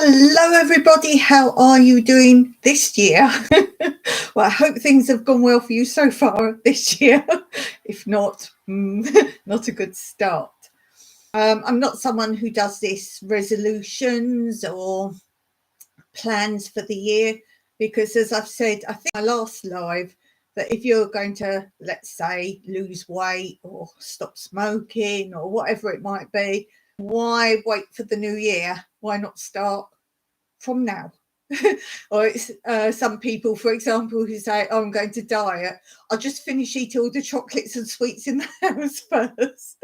Hello, everybody. How are you doing this year? Well, I hope things have gone well for you so far this year. If not, not a good start. I'm not someone who does this resolutions or plans for the year because, as I've said, I think my last live, that if you're going to, let's say, lose weight or stop smoking or whatever it might be, why wait for the new year? Why not start from now? Or it's some people, for example, who say, oh, I'm going to diet. I'll just finish eating all the chocolates and sweets in the house first.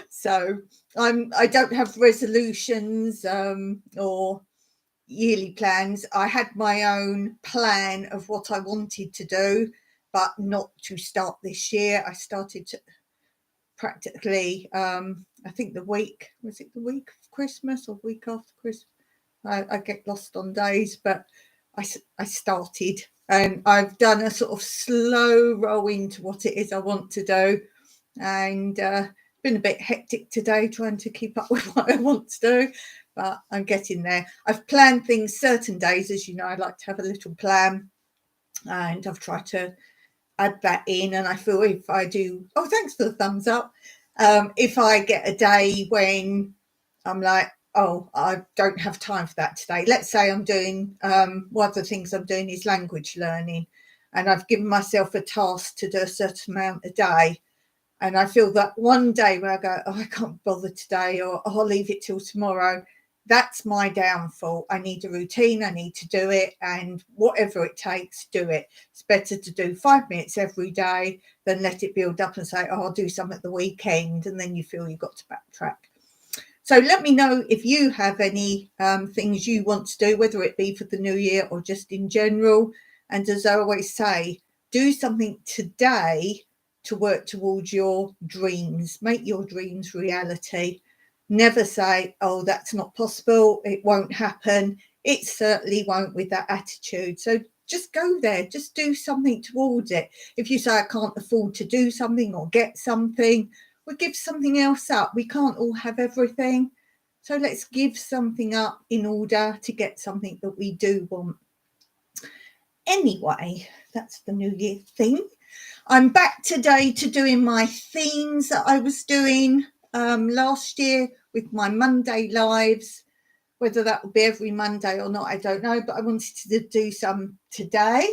So I don't have resolutions or yearly plans. I had my own plan of what I wanted to do, but not to start this year. I started to practically, I think the week of Christmas or week after Christmas? I get lost on days, but I started, and I've done a sort of slow roll into what it is I want to do, and been a bit hectic today trying to keep up with what I want to do, but I'm getting there. I've planned things certain days, as you know. I like to have a little plan, and I've tried to add that in, and I feel if I do, oh, thanks for the thumbs up, if I get a day when I'm like, oh, I don't have time for that today. Let's say I'm doing, one of the things I'm doing is language learning, and I've given myself a task to do a certain amount a day. And I feel that one day where I go, oh, I can't bother today, or oh, I'll leave it till tomorrow. That's my downfall. I need a routine. I need to do it. And whatever it takes, do it. It's better to do 5 minutes every day than let it build up and say, oh, I'll do some at the weekend. And then you feel you've got to backtrack. So let me know if you have any things you want to do, whether it be for the new year or just in general. And as I always say, do something today to work towards your dreams. Make your dreams reality. Never say, oh, that's not possible. It won't happen. It certainly won't with that attitude. So just go there. Just do something towards it. If you say, I can't afford to do something or get something, we'll give something else up. We can't all have everything. So let's give something up in order to get something that we do want. Anyway, that's the New Year thing. I'm back today to doing my themes that I was doing last year with my Monday lives. Whether that will be every Monday or not, I don't know, but I wanted to do some today.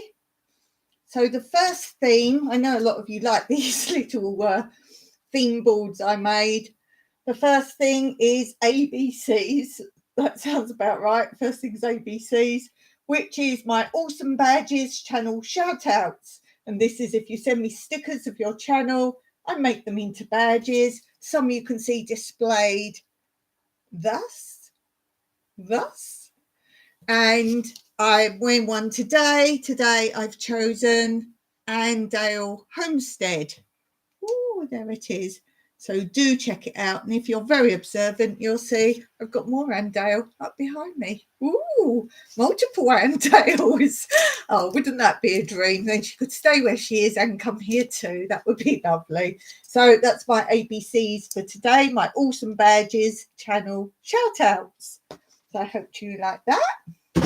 So the first theme, I know a lot of you like these little theme boards I made. The first thing is ABCs. That sounds about right. First thing is ABCs, which is my Awesome Badges channel shout outs. And this is if you send me stickers of your channel, I make them into badges. Some you can see displayed thus. And I'm wearing one today. Today I've chosen Andale Homestead. Oh, there it is. So do check it out. And if you're very observant, you'll see I've got more Andale up behind me. Ooh, multiple Andales. Oh, wouldn't that be a dream? Then she could stay where she is and come here too. That would be lovely. So that's my ABCs for today, my Awesome Badges channel shout outs. So I hope you like that.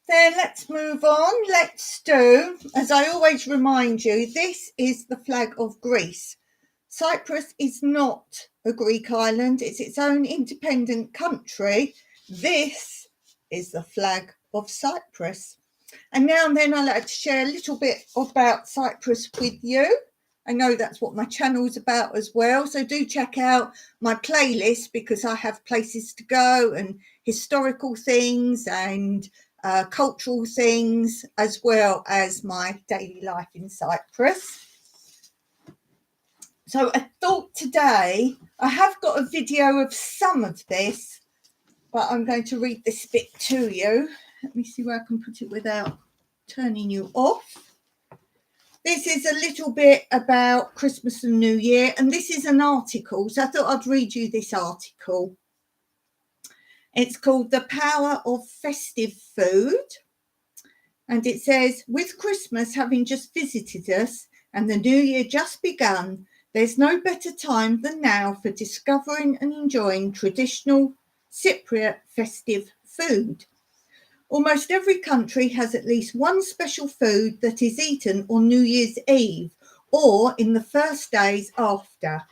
Then let's move on. Let's do, as I always remind you, this is the flag of Greece. Cyprus is not a Greek island. It's its own independent country. This is the flag of Cyprus. And now and then I like to share a little bit about Cyprus with you. I know that's what my channel's about as well. So do check out my playlist because I have places to go and historical things and cultural things, as well as my daily life in Cyprus. So I thought today, I have got a video of some of this, but I'm going to read this bit to you. Let me see where I can put it without turning you off. This is a little bit about Christmas and New Year, and this is an article. So I thought I'd read you this article. It's called The Power of Festive Food. And it says, with Christmas having just visited us and the New Year just begun, there's no better time than now for discovering and enjoying traditional Cypriot festive food. Almost every country has at least one special food that is eaten on New Year's Eve or in the first days after.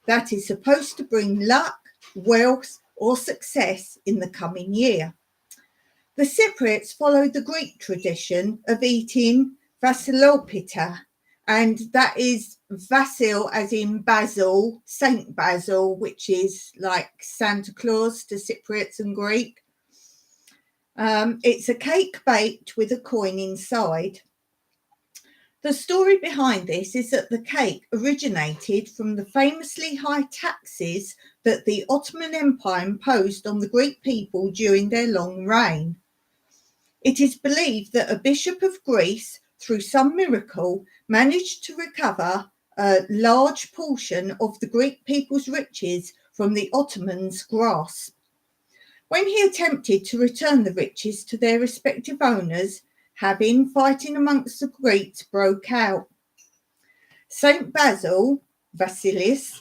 That is supposed to bring luck, wealth, or success in the coming year. The Cypriots follow the Greek tradition of eating vasilopita, and that is Vasil as in Basil, Saint Basil, which is like Santa Claus to Cypriots and Greek. It's a cake baked with a coin inside. The story behind this is that the cake originated from the famously high taxes that the Ottoman Empire imposed on the Greek people during their long reign. It is believed that a bishop of Greece, through some miracle, managed to recover a large portion of the Greek people's riches from the Ottomans' grasp. When he attempted to return the riches to their respective owners, fighting amongst the Greeks broke out. Saint Basil, Vasilis,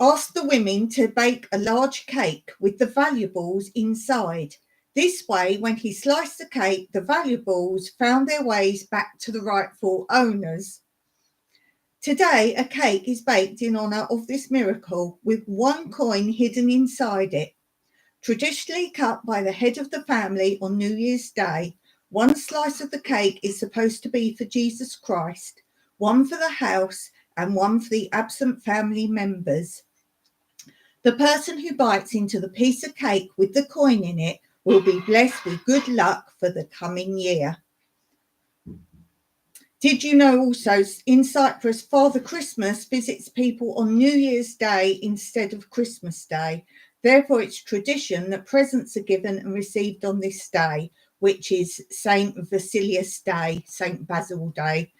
asked the women to bake a large cake with the valuables inside. This way, when he sliced the cake, the valuables found their ways back to the rightful owners. Today, a cake is baked in honour of this miracle with one coin hidden inside it. Traditionally cut by the head of the family on New Year's Day, one slice of the cake is supposed to be for Jesus Christ, one for the house, and one for the absent family members. The person who bites into the piece of cake with the coin in it will be blessed with good luck for the coming year. Did you know also in Cyprus, Father Christmas visits people on New Year's Day instead of Christmas Day? Therefore, it's tradition that presents are given and received on this day, which is Saint Vasilius Day, Saint Basil Day.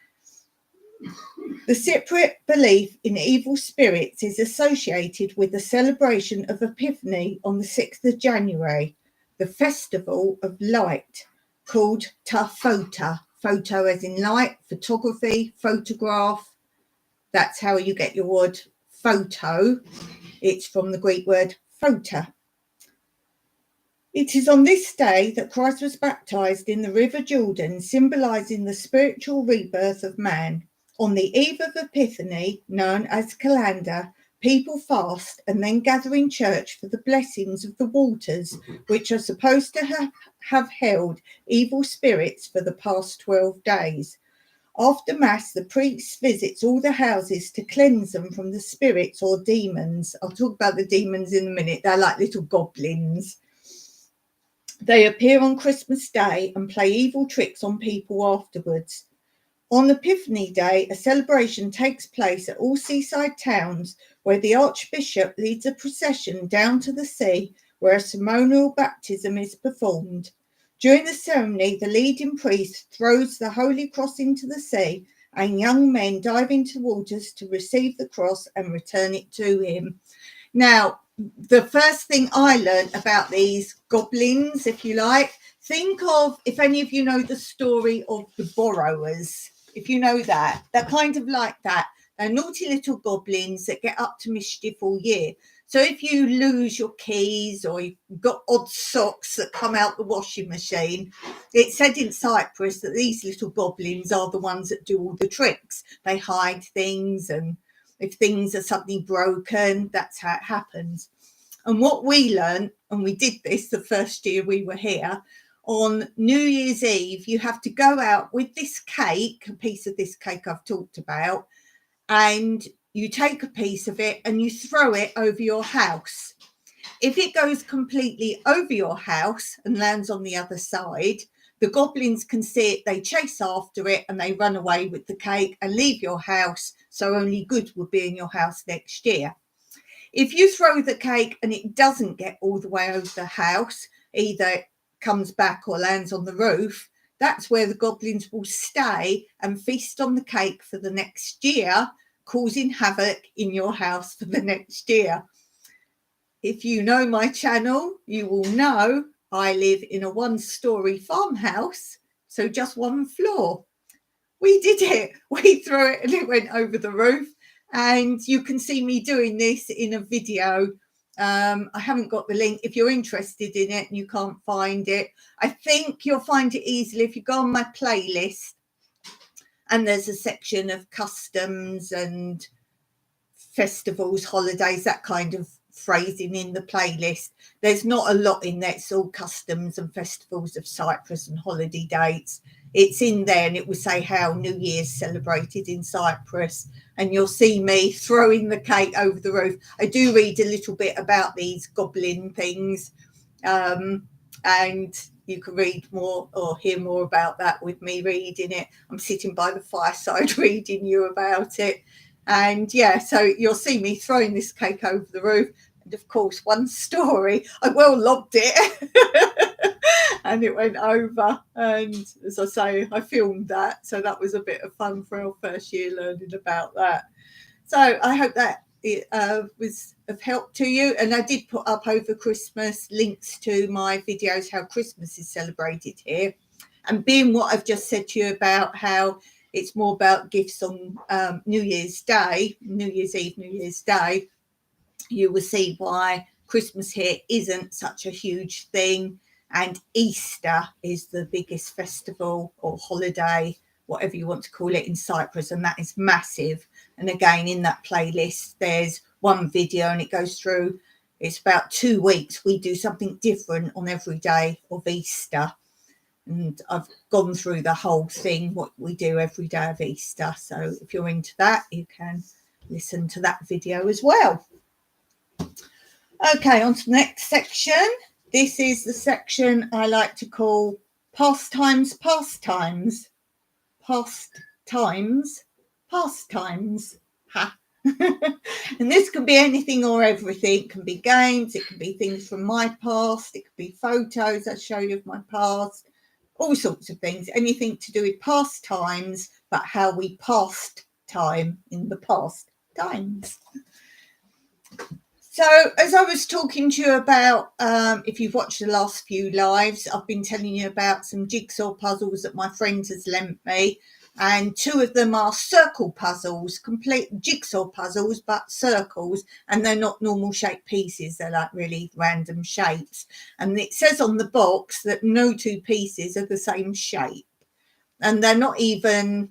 The Cypriot belief in evil spirits is associated with the celebration of Epiphany on the 6th of January, the festival of light, called Ta Phota. Photo as in light, photography, photograph. That's how you get your word photo. It's from the Greek word phota. It is on this day that Christ was baptized in the River Jordan, symbolizing the spiritual rebirth of man. On the eve of Epiphany, known as Calendar, people fast and then gather in church for the blessings of the waters, which are supposed to have held evil spirits for the past 12 days. After Mass, the priest visits all the houses to cleanse them from the spirits or demons. I'll talk about the demons in a minute. They're like little goblins. They appear on Christmas Day and play evil tricks on people afterwards. On Epiphany Day, a celebration takes place at all seaside towns where the Archbishop leads a procession down to the sea where a ceremonial baptism is performed. During the ceremony, the leading priest throws the Holy Cross into the sea and young men dive into waters to receive the cross and return it to him. Now, the first thing I learned about these goblins, if you like, think of, if any of you know the story of the borrowers, if you know that, they're kind of like that. They're naughty little goblins that get up to mischief all year. So if you lose your keys or you've got odd socks that come out the washing machine, it's said in Cyprus that these little goblins are the ones that do all the tricks. They hide things, and if things are suddenly broken, that's how it happens. And what we learned, and we did this the first year we were here, on New Year's Eve, you have to go out with this cake, a piece of this cake I've talked about, and you take a piece of it and you throw it over your house. If it goes completely over your house and lands on the other side, the goblins can see it, they chase after it and they run away with the cake and leave your house, so only good will be in your house next year. If you throw the cake and it doesn't get all the way over the house, either it comes back or lands on the roof, that's where the goblins will stay and feast on the cake for the next year, causing havoc in your house for the next year. If you know my channel, you will know I live in a one-story farmhouse, so just one floor. We did it. We threw it and it went over the roof. And you can see me doing this in a video I haven't got the link. If you're interested in it and you can't find it, I think you'll find it easily if you go on my playlist, and there's a section of customs and festivals, holidays, that kind of phrasing in the playlist. There's not a lot in there. It's all customs and festivals of Cyprus and holiday dates. It's in there, and it will say how New Year's celebrated in Cyprus, and you'll see me throwing the cake over the roof. I do read a little bit about these goblin things, and you can read more or hear more about that with me reading it. I'm sitting by the fireside reading you about it. And yeah, so you'll see me throwing this cake over the roof. And of course, one story, I well lobbed it and it went over. And as I say, I filmed that. So that was a bit of fun for our first year learning about that. So I hope that it was of help to you. And I did put up over Christmas links to my videos, how Christmas is celebrated here. And being what I've just said to you about how it's more about gifts on New Year's Day, New Year's Eve, New Year's Day, you will see why Christmas here isn't such a huge thing. And Easter is the biggest festival or holiday, whatever you want to call it, in Cyprus. And that is massive. And again, in that playlist, there's one video and it goes through, it's about 2 weeks. We do something different on every day of Easter. And I've gone through the whole thing, what we do every day of Easter. So if you're into that, you can listen to that video as well. Okay, on to the next section. This is the section I like to call pastimes, pastimes, pastimes, pastimes. Ha. And this can be anything or everything. It can be games, it can be things from my past, it could be photos I show you of my past. All sorts of things, anything to do with past times, but how we passed time in the past times. So as I was talking to you about, if you've watched the last few lives, I've been telling you about some jigsaw puzzles that my friend has lent me. And 2 of them are circle puzzles, complete jigsaw puzzles, but circles. And they're not normal shaped pieces. They're like really random shapes. And it says on the box that no 2 pieces are the same shape. And they're not even,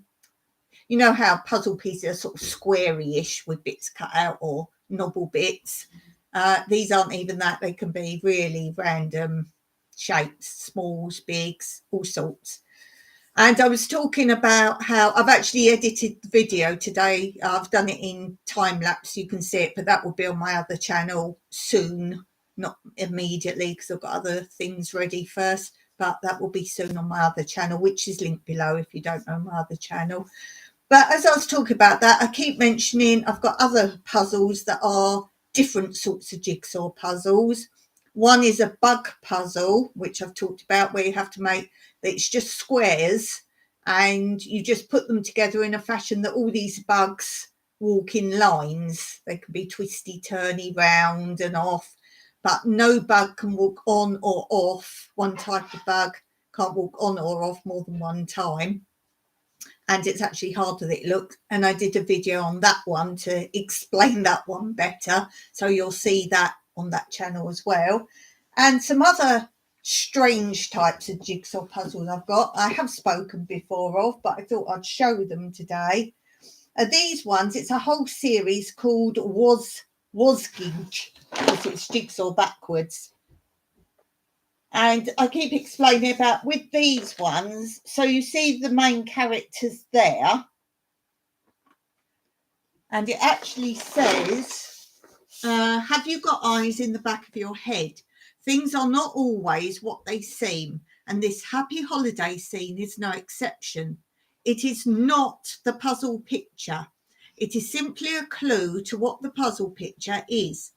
you know how puzzle pieces are sort of squarey-ish with bits cut out or knobble bits. These aren't even that. They can be really random shapes, smalls, bigs, all sorts. And I was talking about how I've actually edited the video today. I've done it in time lapse. You can see it, but that will be on my other channel soon, not immediately because I've got other things ready first, but that will be soon on my other channel, which is linked below if you don't know my other channel. But as I was talking about that, I keep mentioning I've got other puzzles that are different sorts of jigsaw puzzles. One is a bug puzzle, which I've talked about, where you have to make, it's just squares and you just put them together in a fashion that all these bugs walk in lines. They can be twisty, turny, round and off, but no bug can walk on or off. One type of bug can't walk on or off more than one time. And it's actually harder than it looks. And I did a video on that one to explain that one better. So you'll see that on that channel as well. And some other strange types of jigsaw puzzles I've got. I have spoken before of, but I thought I'd show them today. These ones, it's a whole series called Wasgig, because it's jigsaw backwards. And I keep explaining about with these ones. So you see the main characters there. And it actually says, have you got eyes in the back of your head? Things are not always what they seem. And this happy holiday scene is no exception. It is not the puzzle picture. It is simply a clue to what the puzzle picture is.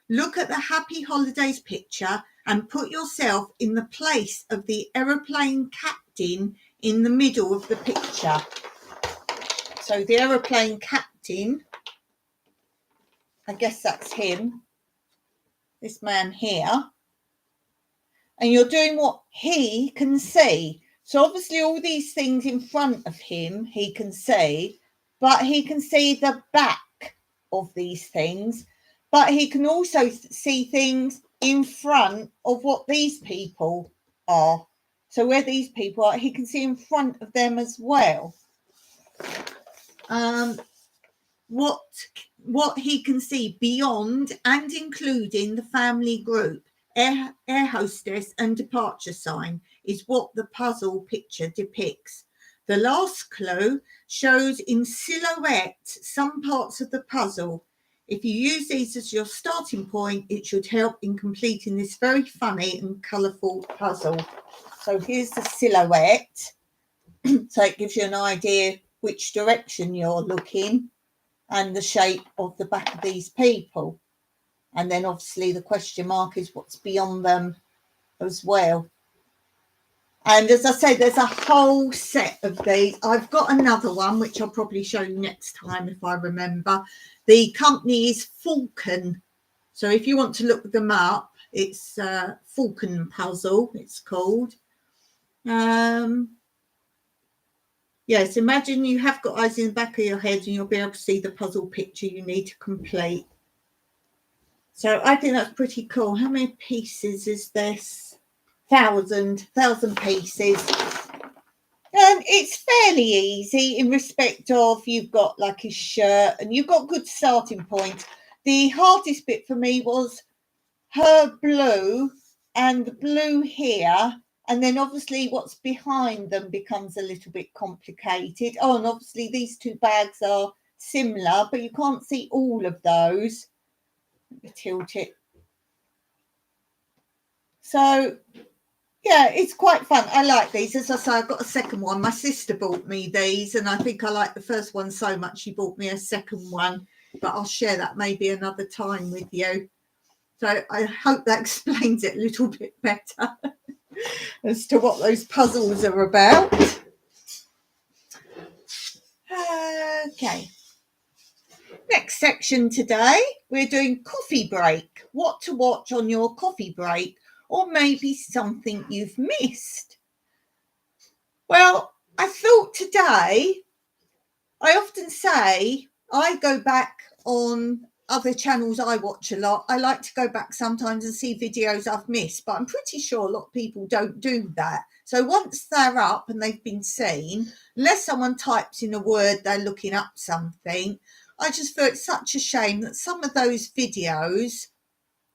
Look at the happy holidays picture and put yourself in the place of the aeroplane captain in the middle of the picture. So the aeroplane captain, I guess that's him, this man here. And you're doing what he can see. So obviously all these things in front of him, he can see, but he can see the back of these things. but he can also see things in front of what these people are. So where these people are, he can see in front of them as well. What he can see beyond and including the family group, air hostess and departure sign is what the puzzle picture depicts. The last clue shows in silhouette some parts of the puzzle. If you use these as your starting point, it should help in completing this very funny and colourful puzzle. So here's the silhouette. So it gives you an idea which direction you're looking and the shape of the back of these people. And then obviously the question mark is what's beyond them as well. And as I say, there's a whole set of these. I've got another one, which I'll probably show you next time if I remember. The company is Falcon. So if you want to look them up, it's Falcon Puzzle, it's called. Yes, imagine you have got eyes in the back of your head and you'll be able to see the puzzle picture you need to complete. So I think that's pretty cool. How many pieces is this? 1,000 pieces. And it's fairly easy in respect of you've got like a shirt and you've got good starting point. The hardest bit for me was her blue and the blue here. And then obviously what's behind them becomes a little bit complicated. Oh, and obviously these two bags are similar, but you can't see all of those. Let me tilt it. So, yeah, it's quite fun. I like these. As I say, I've got a second one. My sister bought me these, and I think I like the first one so much she bought me a second one. But I'll share that maybe another time with you. So I hope that explains it a little bit better as to what those puzzles are about. Okay. Next section today, we're doing coffee break. What to watch on your coffee break, or maybe something you've missed. Well, I thought today, I often say I go back on other channels I watch a lot. I like to go back sometimes and see videos I've missed, but I'm pretty sure a lot of people don't do that. So once they're up and they've been seen, unless someone types in a word they're looking up something, I just feel it's such a shame that some of those videos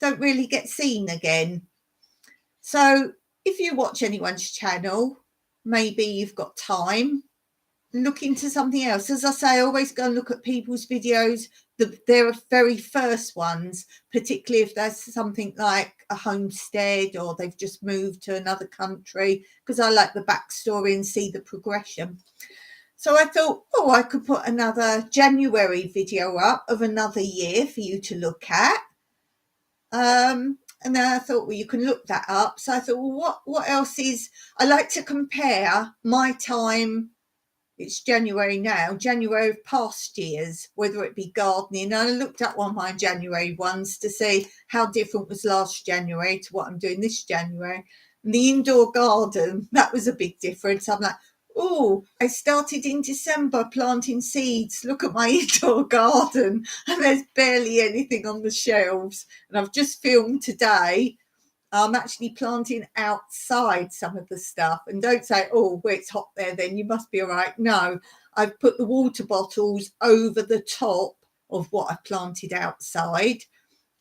don't really get seen again. So if you watch anyone's channel, maybe you've got time, look into something else. As I say, I always go and look at people's videos, their very first ones, particularly if there's something like a homestead or they've just moved to another country, because I like the backstory and see the progression. So I thought, oh, I could put another January video up of another year for you to look at. And then I thought, well, you can look that up. So I thought, well, what else is, I like to compare my time, it's January now, January of past years, whether it be gardening. And I looked at one of my January ones to see how different was last January to what I'm doing this January. And the indoor garden, that was a big difference. I'm like, oh, I started in December planting seeds. Look at my indoor garden, and there's barely anything on the shelves. And I've just filmed today. I'm actually planting outside some of the stuff. And don't say, oh, well, it's hot there, then you must be all right. No, I've put the water bottles over the top of what I've planted outside.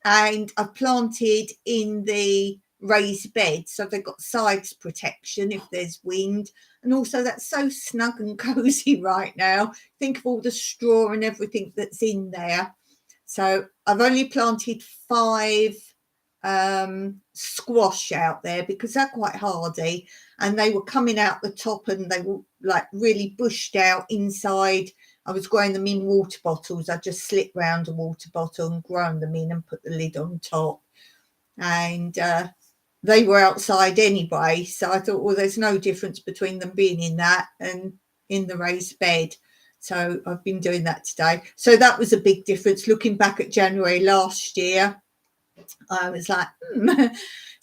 And I've planted in the raised bed, so they've got sides protection if there's wind. And also that's so snug and cozy right now. Think of all the straw and everything that's in there. So I've only planted 5 squash out there because they're quite hardy, and they were coming out the top and they were like really bushed out inside. I was growing them in water bottles. I just slit round a water bottle and grown them in and put the lid on top, and they were outside anyway, so I thought, well, there's no difference between them being in that and in the raised bed. So I've been doing that today. So that was a big difference. Looking back at January last year, I was like,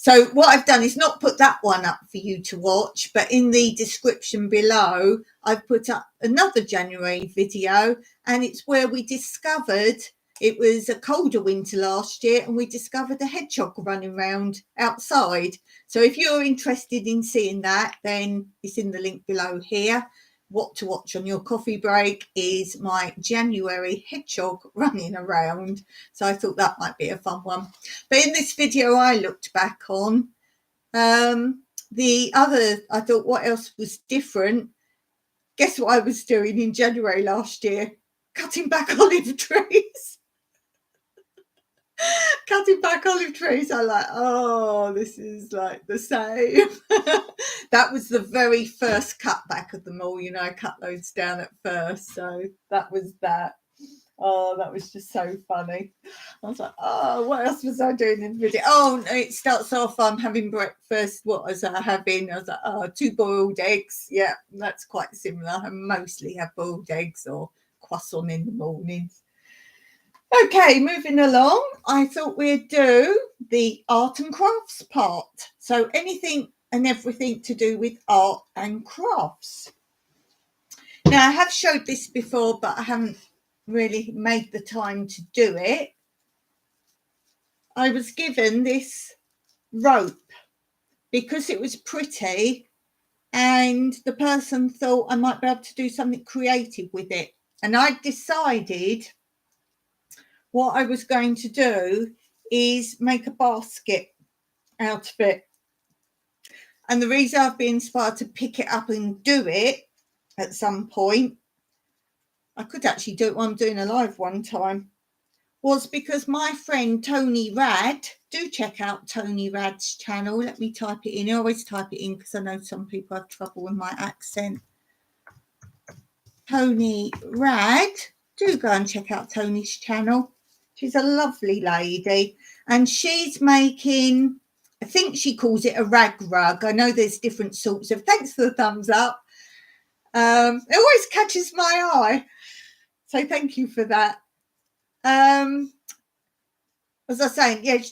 So what I've done is not put that one up for you to watch, but in the description below, I've put up another January video, and it's where we discovered It was a colder winter last year and we discovered a hedgehog running around outside. So if you're interested in seeing that, then it's in the link below here. What to watch on your coffee break is my January hedgehog running around. So I thought that might be a fun one. But in this video I looked back on, I thought what else was different? Guess what I was doing in January last year? Cutting back olive trees. Cutting back olive trees. I'm like, oh, this is like the same. That was the very first cutback of them all. You know, I cut loads down at first. So that was that. Oh, that was just so funny. I was like, oh, what else was I doing in the video? Oh, it starts off, I'm having breakfast. What was I having? I was like, oh, 2 boiled eggs. Yeah, that's quite similar. I mostly have boiled eggs or croissant in the mornings. Okay, moving along. I thought we'd do the art and crafts part. So anything and everything to do with art and crafts. Now, I have showed this before, but I haven't really made the time to do it. I was given this rope because it was pretty and the person thought I might be able to do something creative with it. And I decided what I was going to do is make a basket out of it. And the reason I've been inspired to pick it up and do it at some point, I could actually do it while I'm doing a live one time, was because my friend Tony Rad, do check out Tony Rad's channel. Let me type it in. I always type it in because I know some people have trouble with my accent. Tony Rad, do go and check out Tony's channel. She's a lovely lady and she's making, I think she calls it a rag rug. I know there's different sorts of, thanks for the thumbs up. It always catches my eye. So thank you for that. As I was saying, yeah,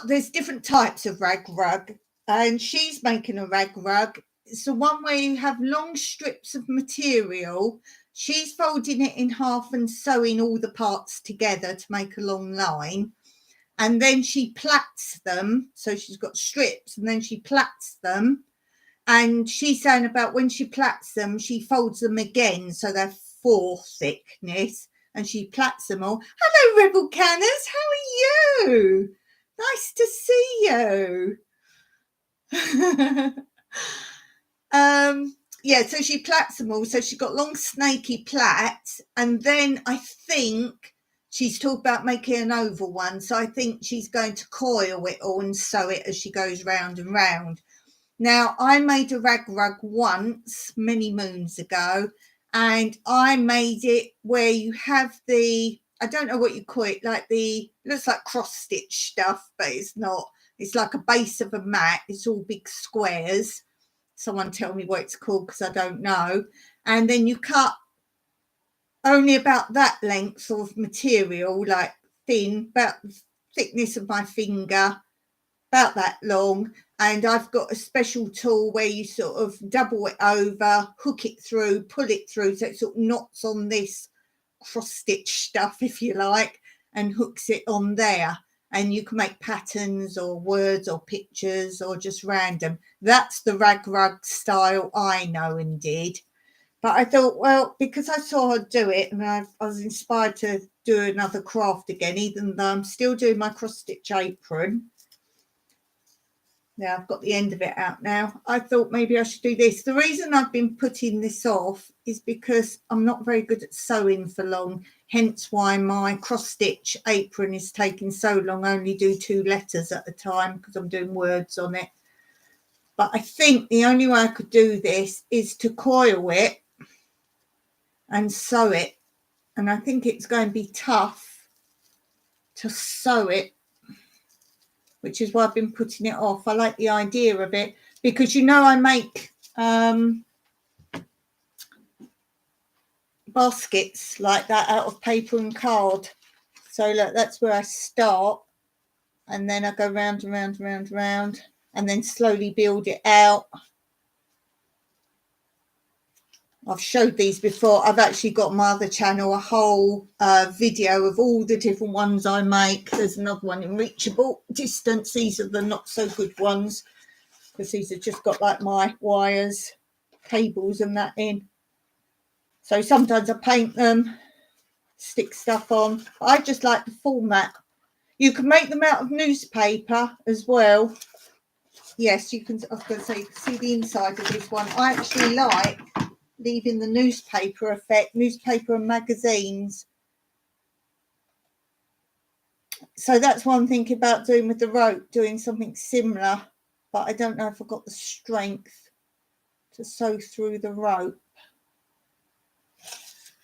there's different types of rag rug and she's making a rag rug. It's the one where you have long strips of material. She's folding it in half and sewing all the parts together to make a long line. And then she plaits them. So she's got strips and then she plaits them. And she's saying about when she plaits them, she folds them again. So they're 4 thickness. And she plaits them all. Hello, Rebel Canners. How are you? Nice to see you. Yeah, so she plaits them all. So she's got long snaky plaits. And then I think she's talked about making an oval one. So I think she's going to coil it all and sew it as she goes round and round. Now, I made a rag rug once, many moons ago. And I made it where you have the, I don't know what you call it, like the, looks like cross stitch stuff, but it's not. It's like a base of a mat. It's all big squares. Someone tell me what it's called because I don't know. And then you cut only about that length of material, like thin, about the thickness of my finger, about that long. And I've got a special tool where you sort of double it over, hook it through, pull it through, so it sort of knots on this cross stitch stuff, if you like, and hooks it on there. And you can make patterns or words or pictures or just random. That's the rag rug style I know and did. But I thought, well, because I saw her do it and I was inspired to do another craft again, even though I'm still doing my cross stitch apron. Now I've got the end of it out now. I thought maybe I should do this. The reason I've been putting this off is because I'm not very good at sewing for long. Hence why my cross stitch apron is taking so long. I only do 2 letters at a time because I'm doing words on it. But I think the only way I could do this is to coil it and sew it. And I think it's going to be tough to sew it, which is why I've been putting it off. I like the idea of it because, you know, I make baskets like that out of paper and card. So look, that's where I start. And then I go round and round and round and round and then slowly build it out. I've showed these before. I've actually got on my other channel a whole video of all the different ones I make. There's another one in reachable distance. These are the not so good ones, because these have just got like my wires, cables and that in. So sometimes I paint them, stick stuff on. I just like the format. You can make them out of newspaper as well. Yes, you can. I was going to say, you can see the inside of this one. I actually like leaving the newspaper effect, newspaper and magazines. So that's what I'm thinking about doing with the rope, doing something similar, but I don't know if I've got the strength to sew through the rope.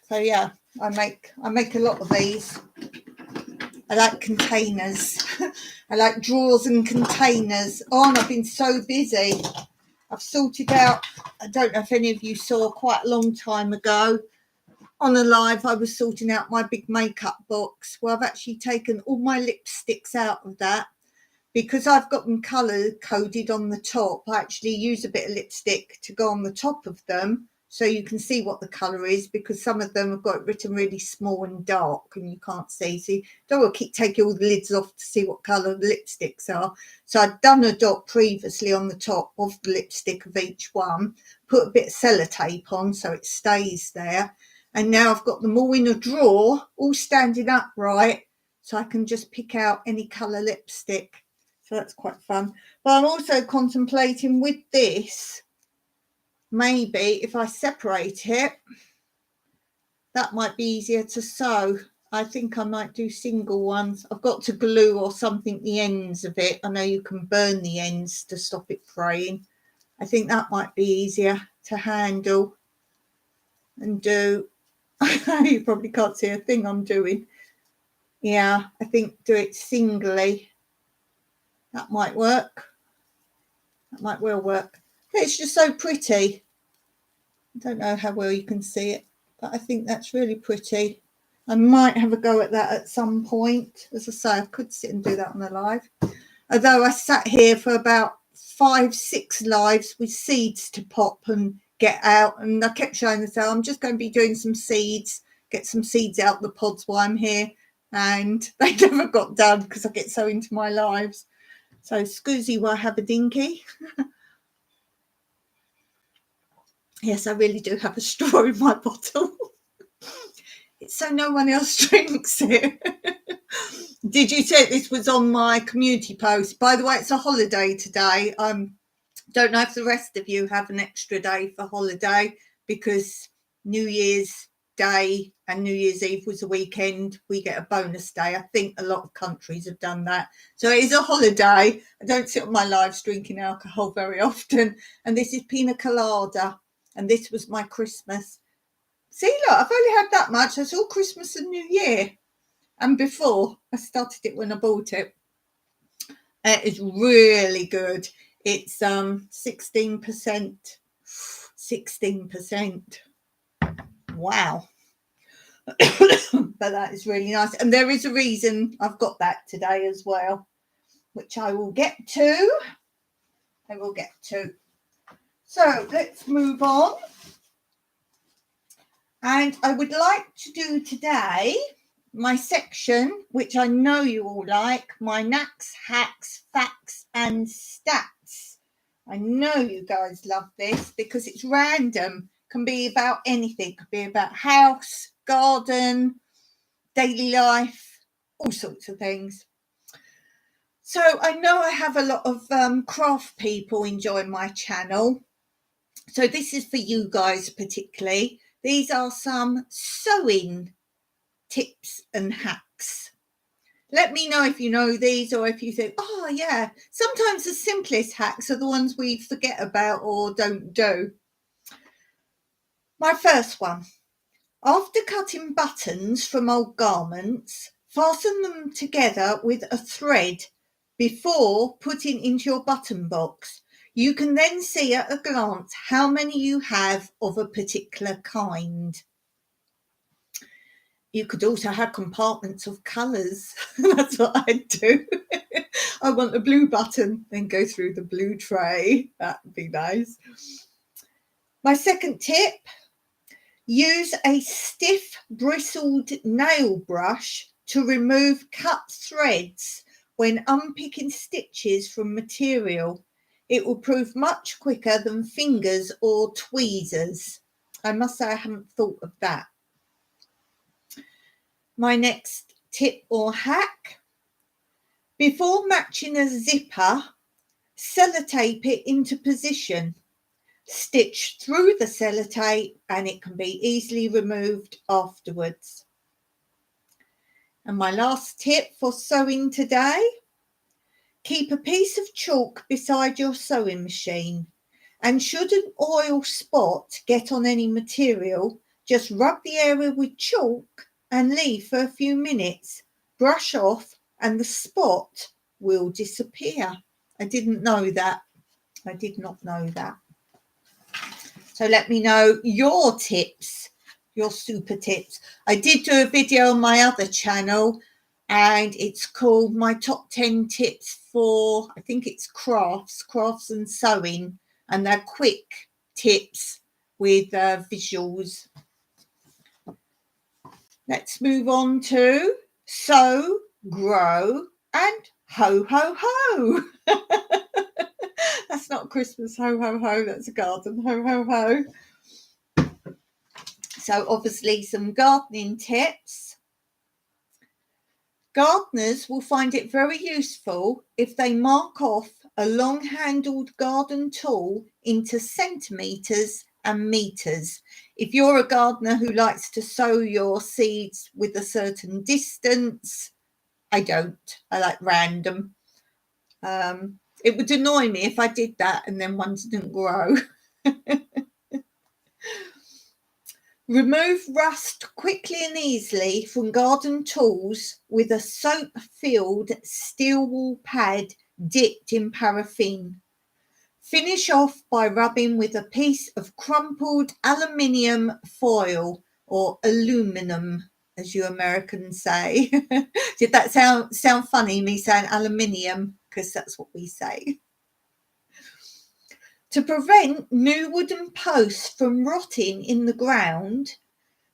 So yeah, I make a lot of these. I like containers. I like drawers and containers. Oh, and I've been so busy. I've sorted out, I don't know if any of you saw quite a long time ago, on a live, I was sorting out my big makeup box. Well, I've actually taken all my lipsticks out of that, because I've got them colour coded on the top. I actually use a bit of lipstick to go on the top of them, so you can see what the colour is, because some of them have got it written really small and dark and you can't see. So you don't want to keep taking all the lids off to see what colour the lipsticks are. So I'd done a dot previously on the top of the lipstick of each one, put a bit of sellotape on so it stays there. And now I've got them all in a drawer, all standing upright, so I can just pick out any colour lipstick. So that's quite fun. But I'm also contemplating with this, maybe if I separate it, that might be easier to sew. I think I might do single ones. I've got to glue or something the ends of it. I know you can burn the ends to stop it fraying. I think that might be easier to handle and do. You probably can't see a thing I'm doing. Yeah, I think do it singly. That might work. That might well work. It's just so pretty. I don't know how well you can see it, but I think that's really pretty. I might have a go at that at some point. As I say, I could sit and do that on a live. Although I sat here for about 5-6 lives with seeds to pop and get out, and I kept showing them, so I'm just going to be doing some seeds, get some seeds out the pods while I'm here, and they never got done because I get so into my lives. So scusi will have a dinky. Yes, I really do have a straw in my bottle. It's so no one else drinks it. Did you say this was on my community post? By the way, it's a holiday today. Don't know if the rest of you have an extra day for holiday, because New Year's Day and New Year's Eve was a weekend. We get a bonus day. I think a lot of countries have done that. So it is a holiday. I don't sit on my lives drinking alcohol very often. And this is pina colada. And this was my Christmas. See, look, I've only had that much. That's all Christmas and New Year. And before, I started it when I bought it. It is really good. It's 16%. 16%. Wow. But that is really nice. And there is a reason I've got that today as well, which I will get to. So let's move on. And I would like to do today my section, which I know you all like, my knacks, hacks, facts and stats. I know you guys love this because it's random. Can be about anything. Could be about house, garden, daily life, all sorts of things. So I know I have a lot of craft people enjoying my channel. So this is for you guys particularly. These are some sewing tips and hacks. Let me know if you know these, or if you think, oh yeah, sometimes the simplest hacks are the ones we forget about or don't do. My first one: after cutting buttons from old garments, fasten them together with a thread before putting into your button box. You can then see at a glance how many you have of a particular kind. You could also have compartments of colours. That's what I'd do. I want the blue button, then go through the blue tray. That would be nice. My second tip: Use a stiff bristled nail brush to remove cut threads when unpicking stitches from material. It will prove much quicker than fingers or tweezers. I must say I haven't thought of that. My next tip or hack: before matching a zipper, sellotape it into position. Stitch through the sellotape and it can be easily removed afterwards. And my last tip for sewing today: keep a piece of chalk beside your sewing machine, and should an oil spot get on any material, just rub the area with chalk and leave for a few minutes. Brush off and the spot will disappear. I didn't know that. I did not know that. So let me know your tips, your super tips. I did do a video on my other channel and it's called my top 10 tips for, I think it's crafts and sewing, and they're quick tips with visuals. Let's move on to sow, grow and ho ho ho. That's not Christmas, ho ho ho, that's a garden, ho ho ho. So obviously some gardening tips. Gardeners will find it very useful if they mark off a long-handled garden tool into centimetres and metres. If you're a gardener who likes to sow your seeds with a certain distance, I don't. I like random. It would annoy me if I did that and then ones didn't grow. Remove rust quickly and easily from garden tools with a soap-filled steel wool pad dipped in paraffin. Finish off by rubbing with a piece of crumpled aluminium foil, or aluminum, as you Americans say. Did that sound funny, me saying aluminium? Because that's what we say. To prevent new wooden posts from rotting in the ground,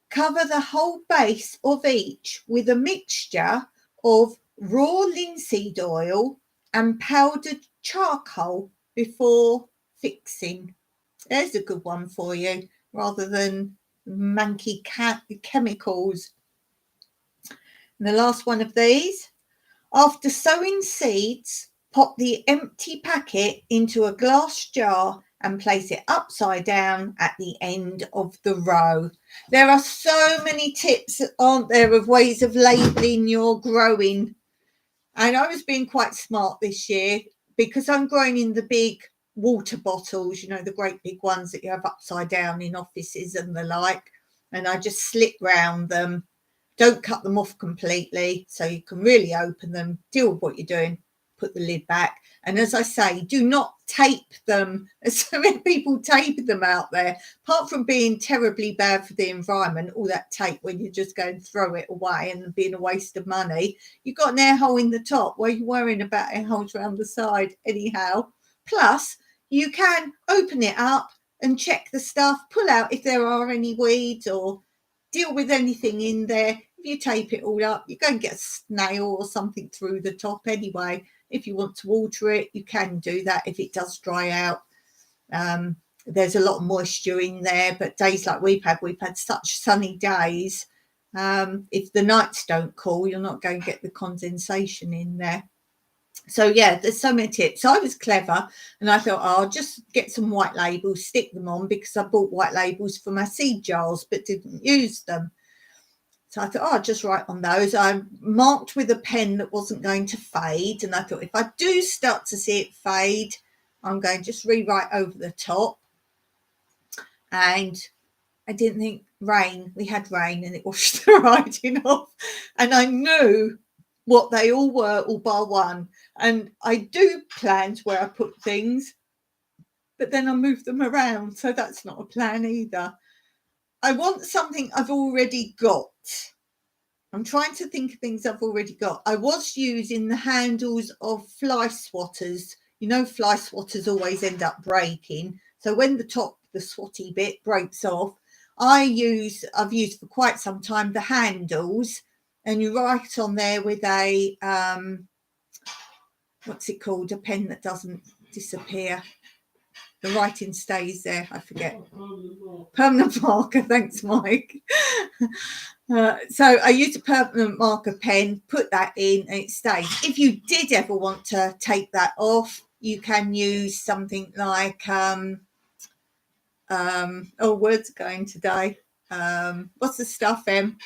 cover the whole base of each with a mixture of raw linseed oil and powdered charcoal before fixing. There's a good one for you, rather than manky chemicals. And the last one of these: after sowing seeds, pop the empty packet into a glass jar and place it upside down at the end of the row. There are so many tips, aren't there, of ways of labelling your growing. And I was being quite smart this year because I'm growing in the big water bottles, you know, the great big ones that you have upside down in offices and the like. And I just slip round them. Don't cut them off completely so you can really open them, deal with what you're doing, put the lid back. And as I say, do not tape them. There's so many people taping them out there. Apart from being terribly bad for the environment, all that tape when you just go and throw it away and being a waste of money, you've got an air hole in the top. What are you worrying about air holes around the side anyhow? Plus, you can open it up and check the stuff, pull out if there are any weeds or deal with anything in there. If you tape it all up, you're going to get a snail or something through the top anyway. If you want to water it, you can do that if it does dry out. There's a lot of moisture in there, but days like we've had such sunny days. If the nights don't cool, you're not going to get the condensation in there. So yeah, there's so many tips. I was clever and I thought, I'll just get some white labels, stick them on, because I bought white labels for my seed jars but didn't use them. So I thought, I'll just write on those. I marked with a pen that wasn't going to fade, and I thought if I do start to see it fade, I'm going to just rewrite over the top. And I didn't think rain. We had rain and it washed the writing off, and I knew what they all were, all bar one. And I do plans where I put things, but then I move them around, so that's not a plan either. I want something I've already got. I'm trying to think of things I've already got. I was using the handles of fly swatters. You know, fly swatters always end up breaking. So when the top, the swatty bit breaks off, I've used for quite some time the handles, and you write on there with a what's it called, a pen that doesn't disappear. The writing stays there. I forget. Permanent marker. Thanks, Mike. So I used a permanent marker pen, put that in, and it stays. If you did ever want to take that off, you can use something like words are going today. What's the stuff, Em?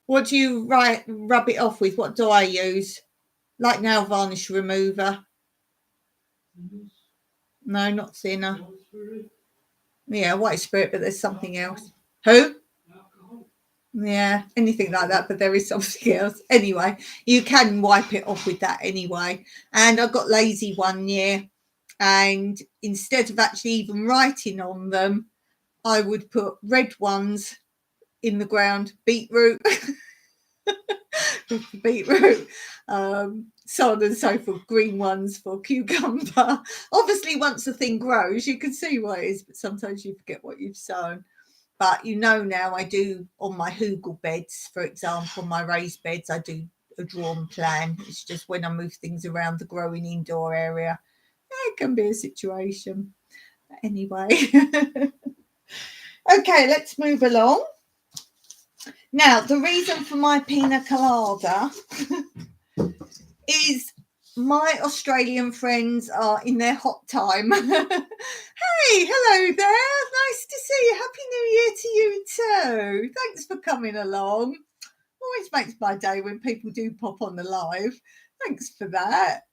What do you rub it off with? What do I use? Like nail varnish remover. No, not thinner. Yeah, white spirit, but there's something else. Who? Yeah, anything like that, but there is something else. Anyway, you can wipe it off with that anyway. And I got lazy one year, and instead of actually even writing on them, I would put red ones in the ground, beetroot, beetroot, so on and so forth, green ones for cucumber. Obviously, once the thing grows, you can see what it is, but sometimes you forget what you've sown. But now I do on my hugel beds, for example, my raised beds, I do a drawn plan. It's just when I move things around the growing indoor area, it can be a situation. But anyway, okay, let's move along. Now, the reason for my pina colada is my Australian friends are in their hot time. Hey, hello there. Nice to see you. Happy New Year to you too. Thanks for coming along. Always makes my day when people do pop on the live. Thanks for that.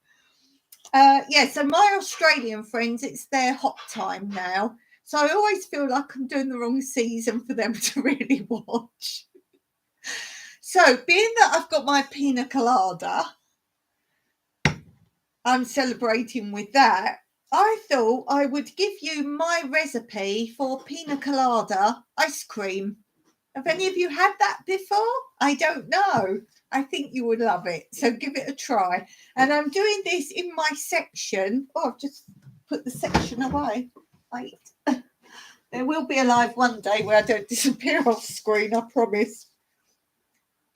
So my Australian friends, it's their hot time now. So I always feel like I'm doing the wrong season for them to really watch. So being that I've got my pina colada, I'm celebrating with that. I thought I would give you my recipe for pina colada ice cream. Have any of you had that before? I don't know. I think you would love it. So give it a try. And I'm doing this in my section. Oh, I've just put the section away. Wait. There will be a live one day where I don't disappear off screen, I promise.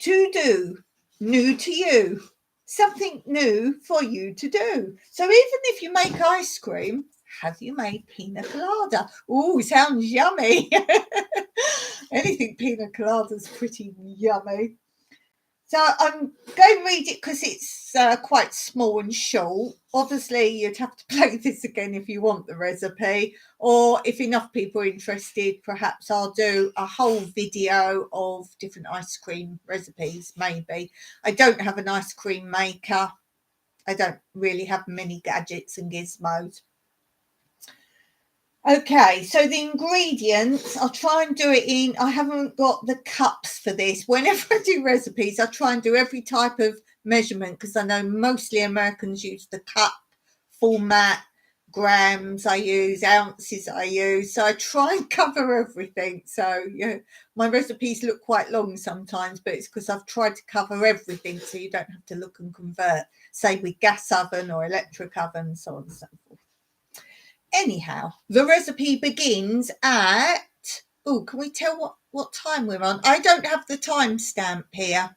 To do, new to you. Something new for you to do. So even if you make ice cream, have you made pina colada? Oh, sounds yummy. Anything pina colada is pretty yummy. So I'm going to read it because it's quite small and short. Obviously, you'd have to play this again if you want the recipe, or if enough people are interested, perhaps I'll do a whole video of different ice cream recipes, maybe. I don't have an ice cream maker. I don't really have many gadgets and gizmos. Okay, so the ingredients, I'll try and do it in, I haven't got the cups for this. Whenever I do recipes, I try and do every type of measurement because I know mostly Americans use the cup format, grams I use, ounces I use. So I try and cover everything. So, my recipes look quite long sometimes, but it's because I've tried to cover everything so you don't have to look and convert, say with gas oven or electric oven, so on and so forth. Anyhow, the recipe begins at, can we tell what time we're on? I don't have the timestamp here.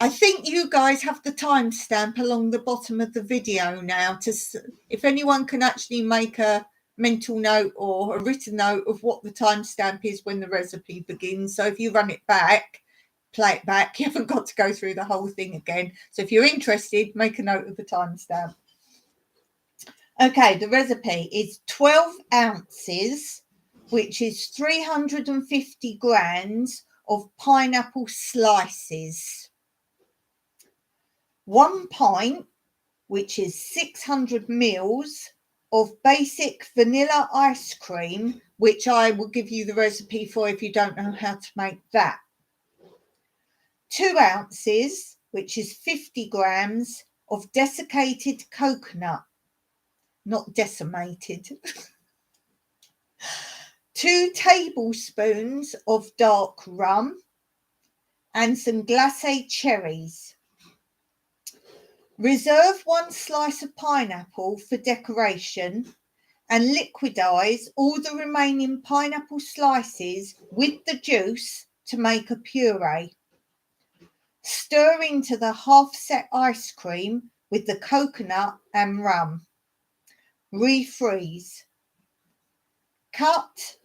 I think you guys have the timestamp along the bottom of the video now. If anyone can actually make a mental note or a written note of what the timestamp is when the recipe begins. So if you run it back, play it back, you haven't got to go through the whole thing again. So if you're interested, make a note of the timestamp. Okay, the recipe is 12 ounces, which is 350 grams of pineapple slices. 1 pint, which is 600 mils of basic vanilla ice cream, which I will give you the recipe for if you don't know how to make that. 2 ounces, which is 50 grams of desiccated coconut. Not decimated. 2 tablespoons of dark rum and some glacé cherries. Reserve 1 slice of pineapple for decoration and liquidize all the remaining pineapple slices with the juice to make a puree. Stir into the half-set ice cream with the coconut and rum. Refreeze. Cut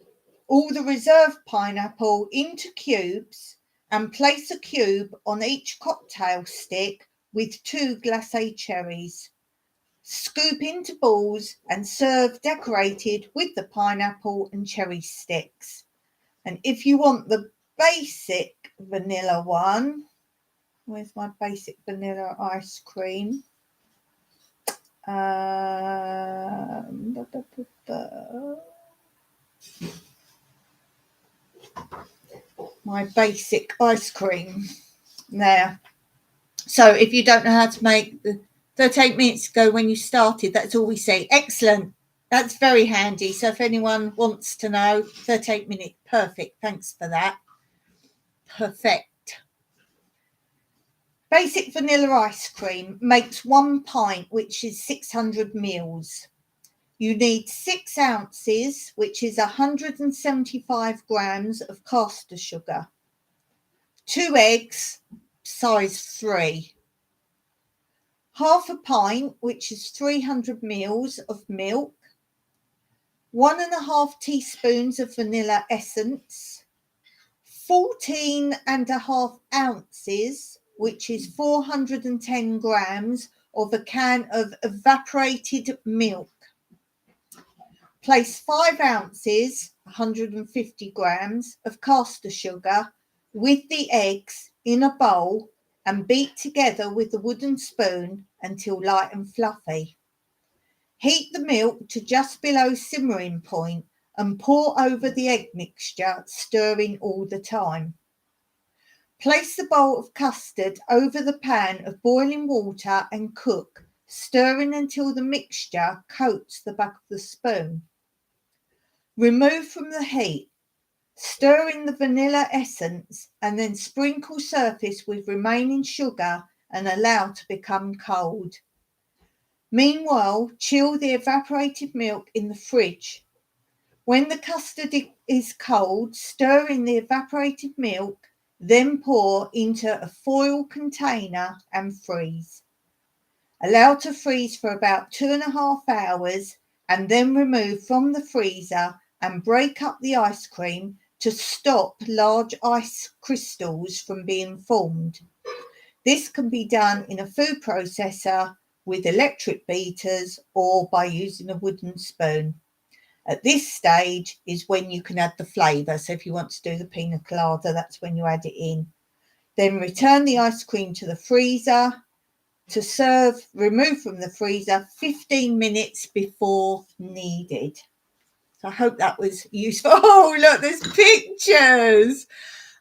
all the reserved pineapple into cubes and place a cube on each cocktail stick with 2 glacé cherries. Scoop into balls and serve decorated with the pineapple and cherry sticks. And if you want the basic vanilla one, where's my basic vanilla ice cream? My basic ice cream there. So if you don't know how to make the 38 minutes ago when you started, that's all we say. Excellent. That's very handy. So if anyone wants to know, 38 minutes, perfect. Thanks for that. Perfect. Basic vanilla ice cream makes 1 pint, which is 600 mils. You need 6 ounces, which is 175 grams of caster sugar. 2 eggs, size 3. Half a pint, which is 300 mils of milk. 1.5 teaspoons of vanilla essence. 14.5 ounces, which is 410 grams of a can of evaporated milk. Place 5 ounces, 150 grams of caster sugar with the eggs in a bowl and beat together with a wooden spoon until light and fluffy. Heat the milk to just below simmering point and pour over the egg mixture, stirring all the time. Place the bowl of custard over the pan of boiling water and cook, stirring until the mixture coats the back of the spoon. Remove from the heat, stir in the vanilla essence and then sprinkle surface with remaining sugar and allow to become cold. Meanwhile, chill the evaporated milk in the fridge. When the custard is cold, stir in the evaporated milk, then pour into a foil container and freeze. Allow to freeze for about 2.5 hours and then remove from the freezer and break up the ice cream to stop large ice crystals from being formed. This can be done in a food processor with electric beaters or by using a wooden spoon. At this stage is when you can add the flavour. So if you want to do the pina colada, that's when you add it in. Then return the ice cream to the freezer. To serve, remove from the freezer 15 minutes before needed. So I hope that was useful. Oh, look, there's pictures.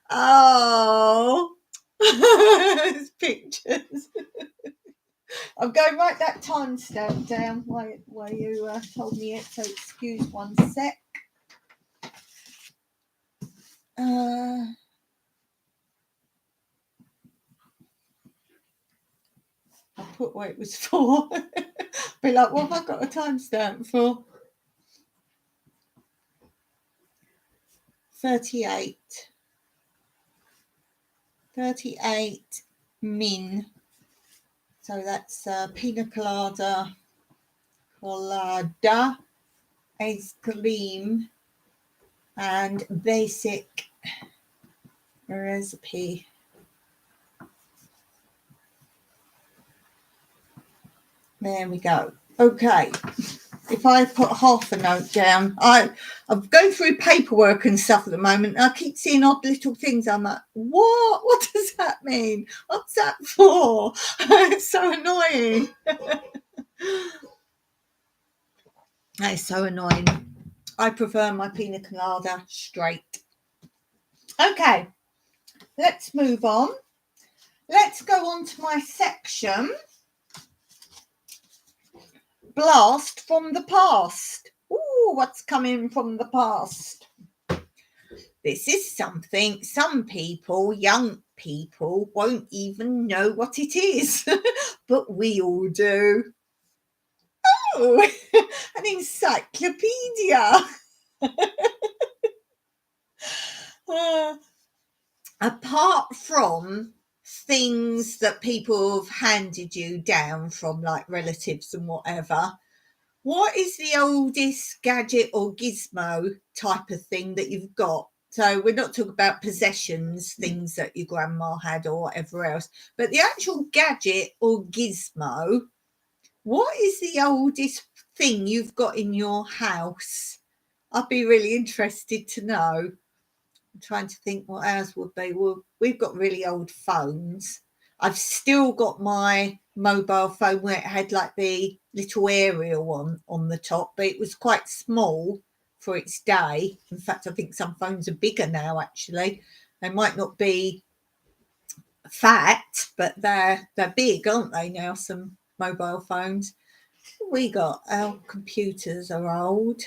Oh, there's pictures. I'm going to write that timestamp down while you told me it, so excuse one sec. I put what it was for. Be like, what have I got a timestamp for? 38 min. So that's pina colada, ice cream, and basic recipe. There we go. Okay. If I put half a note down, I'm going through paperwork and stuff at the moment. And I keep seeing odd little things. I'm like, what? What does that mean? What's that for? It's so annoying. That is so annoying. I prefer my pina colada straight. Okay, let's move on. Let's go on to my section. Blast from the past. Ooh, what's coming from the past? This is something some people, young people, won't even know what it is, but we all do. Oh, an encyclopedia. Apart from things that people have handed you down from, like relatives and whatever, what is the oldest gadget or gizmo type of thing that you've got? So we're not talking about possessions, things that your grandma had or whatever else, but the actual gadget or gizmo. What is the oldest thing you've got in your house? I'd be really interested to know. I'm trying to think what ours would be. Well, we've got really old phones. I've still got my mobile phone where it had like the little aerial on the top, but it was quite small for its day. In fact, I think some phones are bigger now, actually. They might not be fat, but they're big, aren't they now, some mobile phones? We got our computers are old.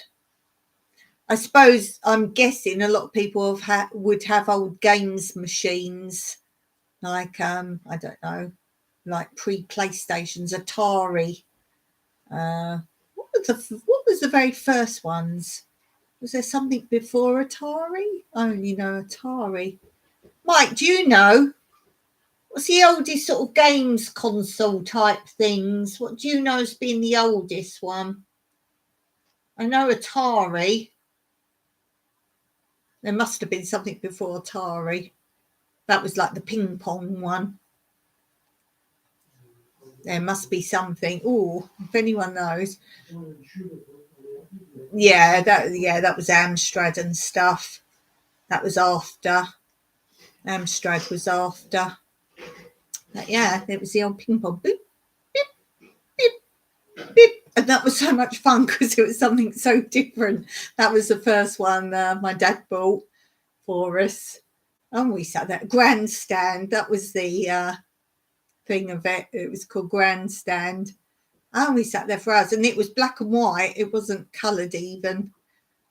I suppose I'm guessing a lot of people would have old games machines, like I don't know, like pre-PlayStations, Atari. What was the very first ones? Was there something before Atari? I only know Atari. Mike, do you know? What's the oldest sort of games console type things? What do you know as being the oldest one? I know Atari. There must have been something before Atari. That was like the ping pong one. There must be something. Oh, if anyone knows. Yeah, that was Amstrad and stuff. That was after. Amstrad was after. But yeah, it was the old ping pong. Boop, beep, beep, beep. And that was so much fun because it was something so different. That was the first one my dad bought for us. And we sat there. Grandstand. That was the thing of it. It was called Grandstand. And we sat there for hours. And it was black and white. It wasn't coloured even.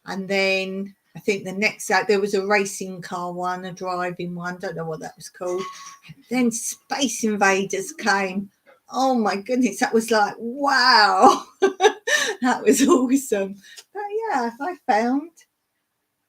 And then I think the next day there was a racing car one, a driving one. Don't know what that was called. And then Space Invaders came. Oh my goodness, that was like, wow. That was awesome. But yeah, I found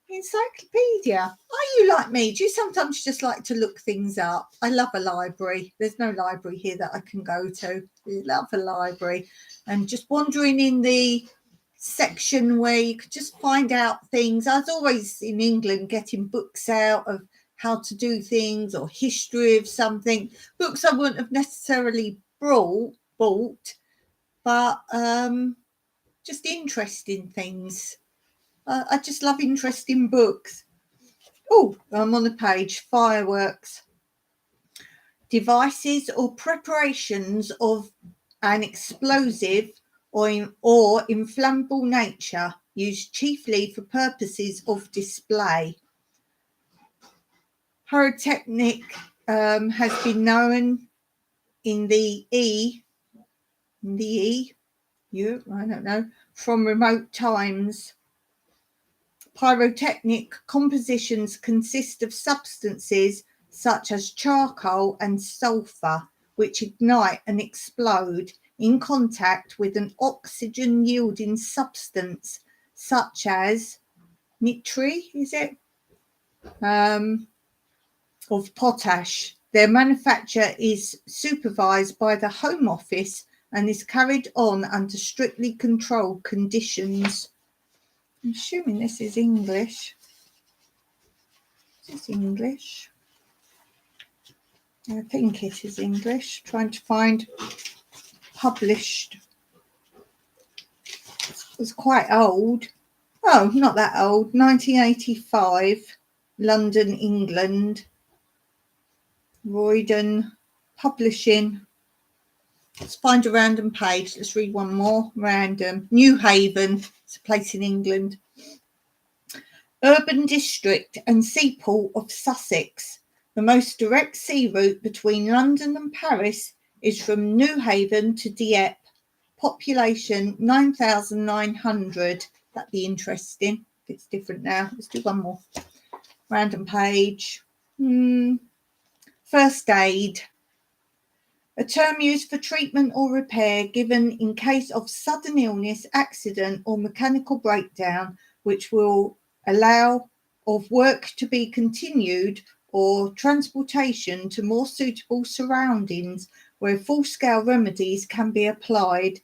encyclopedia. Are you like me? Do you sometimes just like to look things up? I love a library. There's no library here that I can go to. I love a library. And just wandering in the section where you could just find out things. I was always in England getting books out of how to do things or history of something. Books I wouldn't have necessarily bought, but just interesting things. I just love interesting books. Oh, I'm on the page. Fireworks. Devices or preparations of an explosive or inflammable nature used chiefly for purposes of display. Pyrotechnic has been known in the Europe, I don't know, from remote times. Pyrotechnic compositions consist of substances such as charcoal and sulfur, which ignite and explode in contact with an oxygen-yielding substance such as nitrate, of potash. Their manufacture is supervised by the Home Office and is carried on under strictly controlled conditions. I'm assuming this is English. Is this English? I think it is English. Trying to find published. It's quite old. Oh, not that old. 1985, London, England. Royden Publishing. Let's find a random page. Let's read one more. Random. New Haven. It's a place in England. Urban district and seaport of Sussex. The most direct sea route between London and Paris is from Newhaven to Dieppe. Population 9,900. That'd be interesting if it's different now. Let's do one more. Random page. First aid. A term used for treatment or repair given in case of sudden illness, accident, or mechanical breakdown, which will allow of work to be continued or transportation to more suitable surroundings where full-scale remedies can be applied.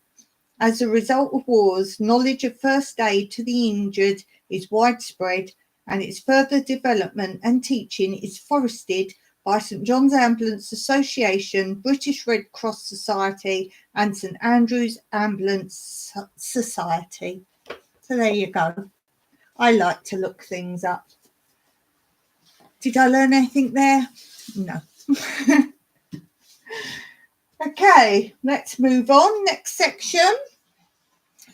As a result of wars, knowledge of first aid to the injured is widespread, and its further development and teaching is fostered by St John's Ambulance Association, British Red Cross Society, and St Andrew's Ambulance Society. So there you go. I like to look things up. Did I learn anything there? No. Okay, let's move on. Next section.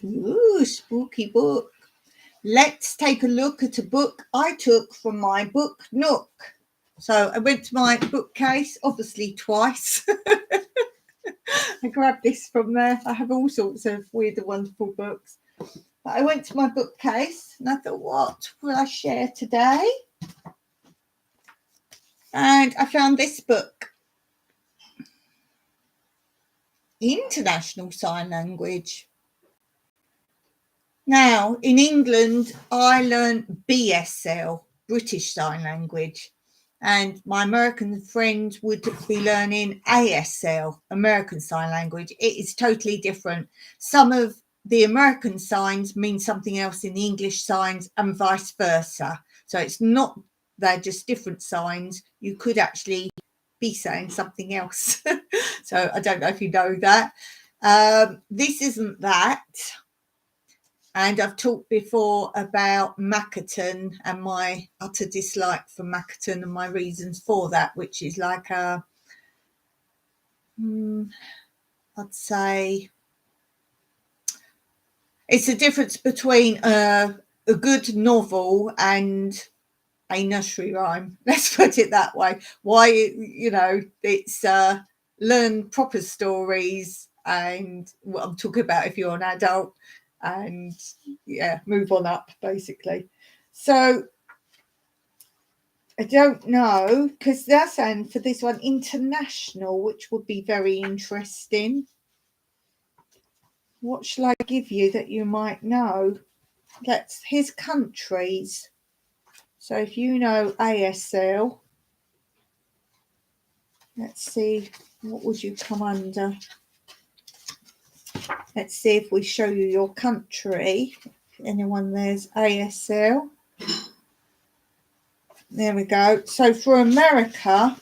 Ooh, spooky book. Let's take a look at a book I took from my book nook. So I went to my bookcase, obviously twice. I grabbed this from there. I have all sorts of weird and wonderful books. But I went to my bookcase and I thought, what will I share today? And I found this book, International Sign Language. Now, in England, I learned BSL, British Sign Language, and my American friends would be learning ASL, American Sign Language. It is totally different. Some of the American signs mean something else in the English signs and vice versa. So it's not, they're just different signs. You could actually be saying something else. So I don't know if you know that. This isn't that. And I've talked before about Makaton and my utter dislike for Makaton and my reasons for that, which is like I'd say it's a difference between a good novel and a nursery rhyme. Let's put it that way. Why, it's learn proper stories, and what I'm talking about if you're an adult, and move on up basically. So I don't know, because they're saying for this one international, which would be very interesting. What shall I give you that you might know? Here's countries. So if you know ASL, let's see, what would you come under? Let's see if we show you your country. Anyone there's ASL. There we go. So for America,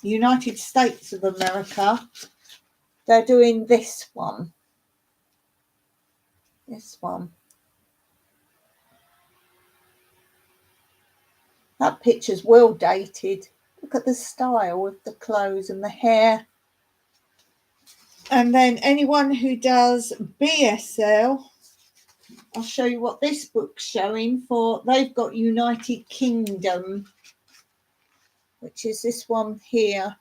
United States of America, they're doing this one. This one. That picture's well dated. Look at the style of the clothes and the hair. And then anyone who does BSL, I'll show you what this book's showing for. They've got United Kingdom, which is this one here.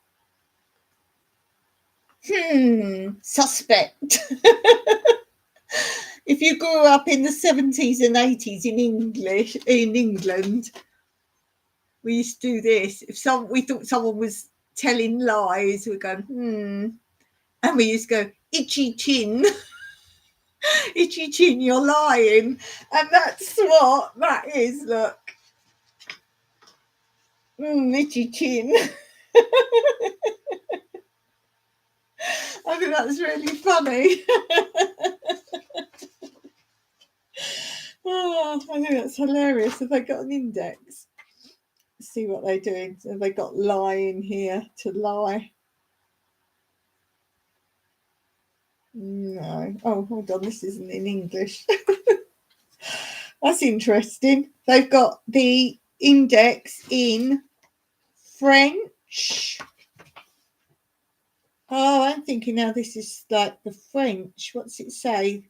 Suspect. If you grew up in the 70s and 80s in England, we used to do this. We thought someone was telling lies, we'd go, and we used to go, itchy chin. Itchy chin, you're lying. And that's what that is, look. Itchy chin. I think that's really funny. Oh, I think that's hilarious. Have they got an index? Let's see what they're doing. Have they got lie in here to lie? No. Oh, hold on. This isn't in English. That's interesting. They've got the index in French. Oh, I'm thinking now this is like the French. What's it say?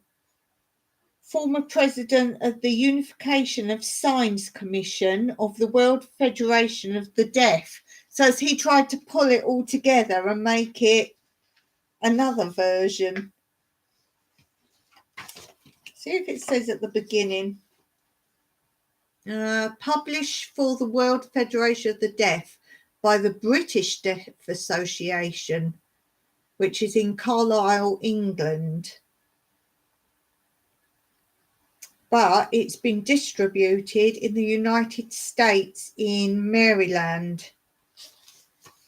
Former president of the Unification of Signs Commission of the World Federation of the Deaf. So has he tried to pull it all together and make it another version? See if it says at the beginning. Published for the World Federation of the Deaf by the British Deaf Association. which is in Carlisle, England. But it's been distributed in the United States in Maryland.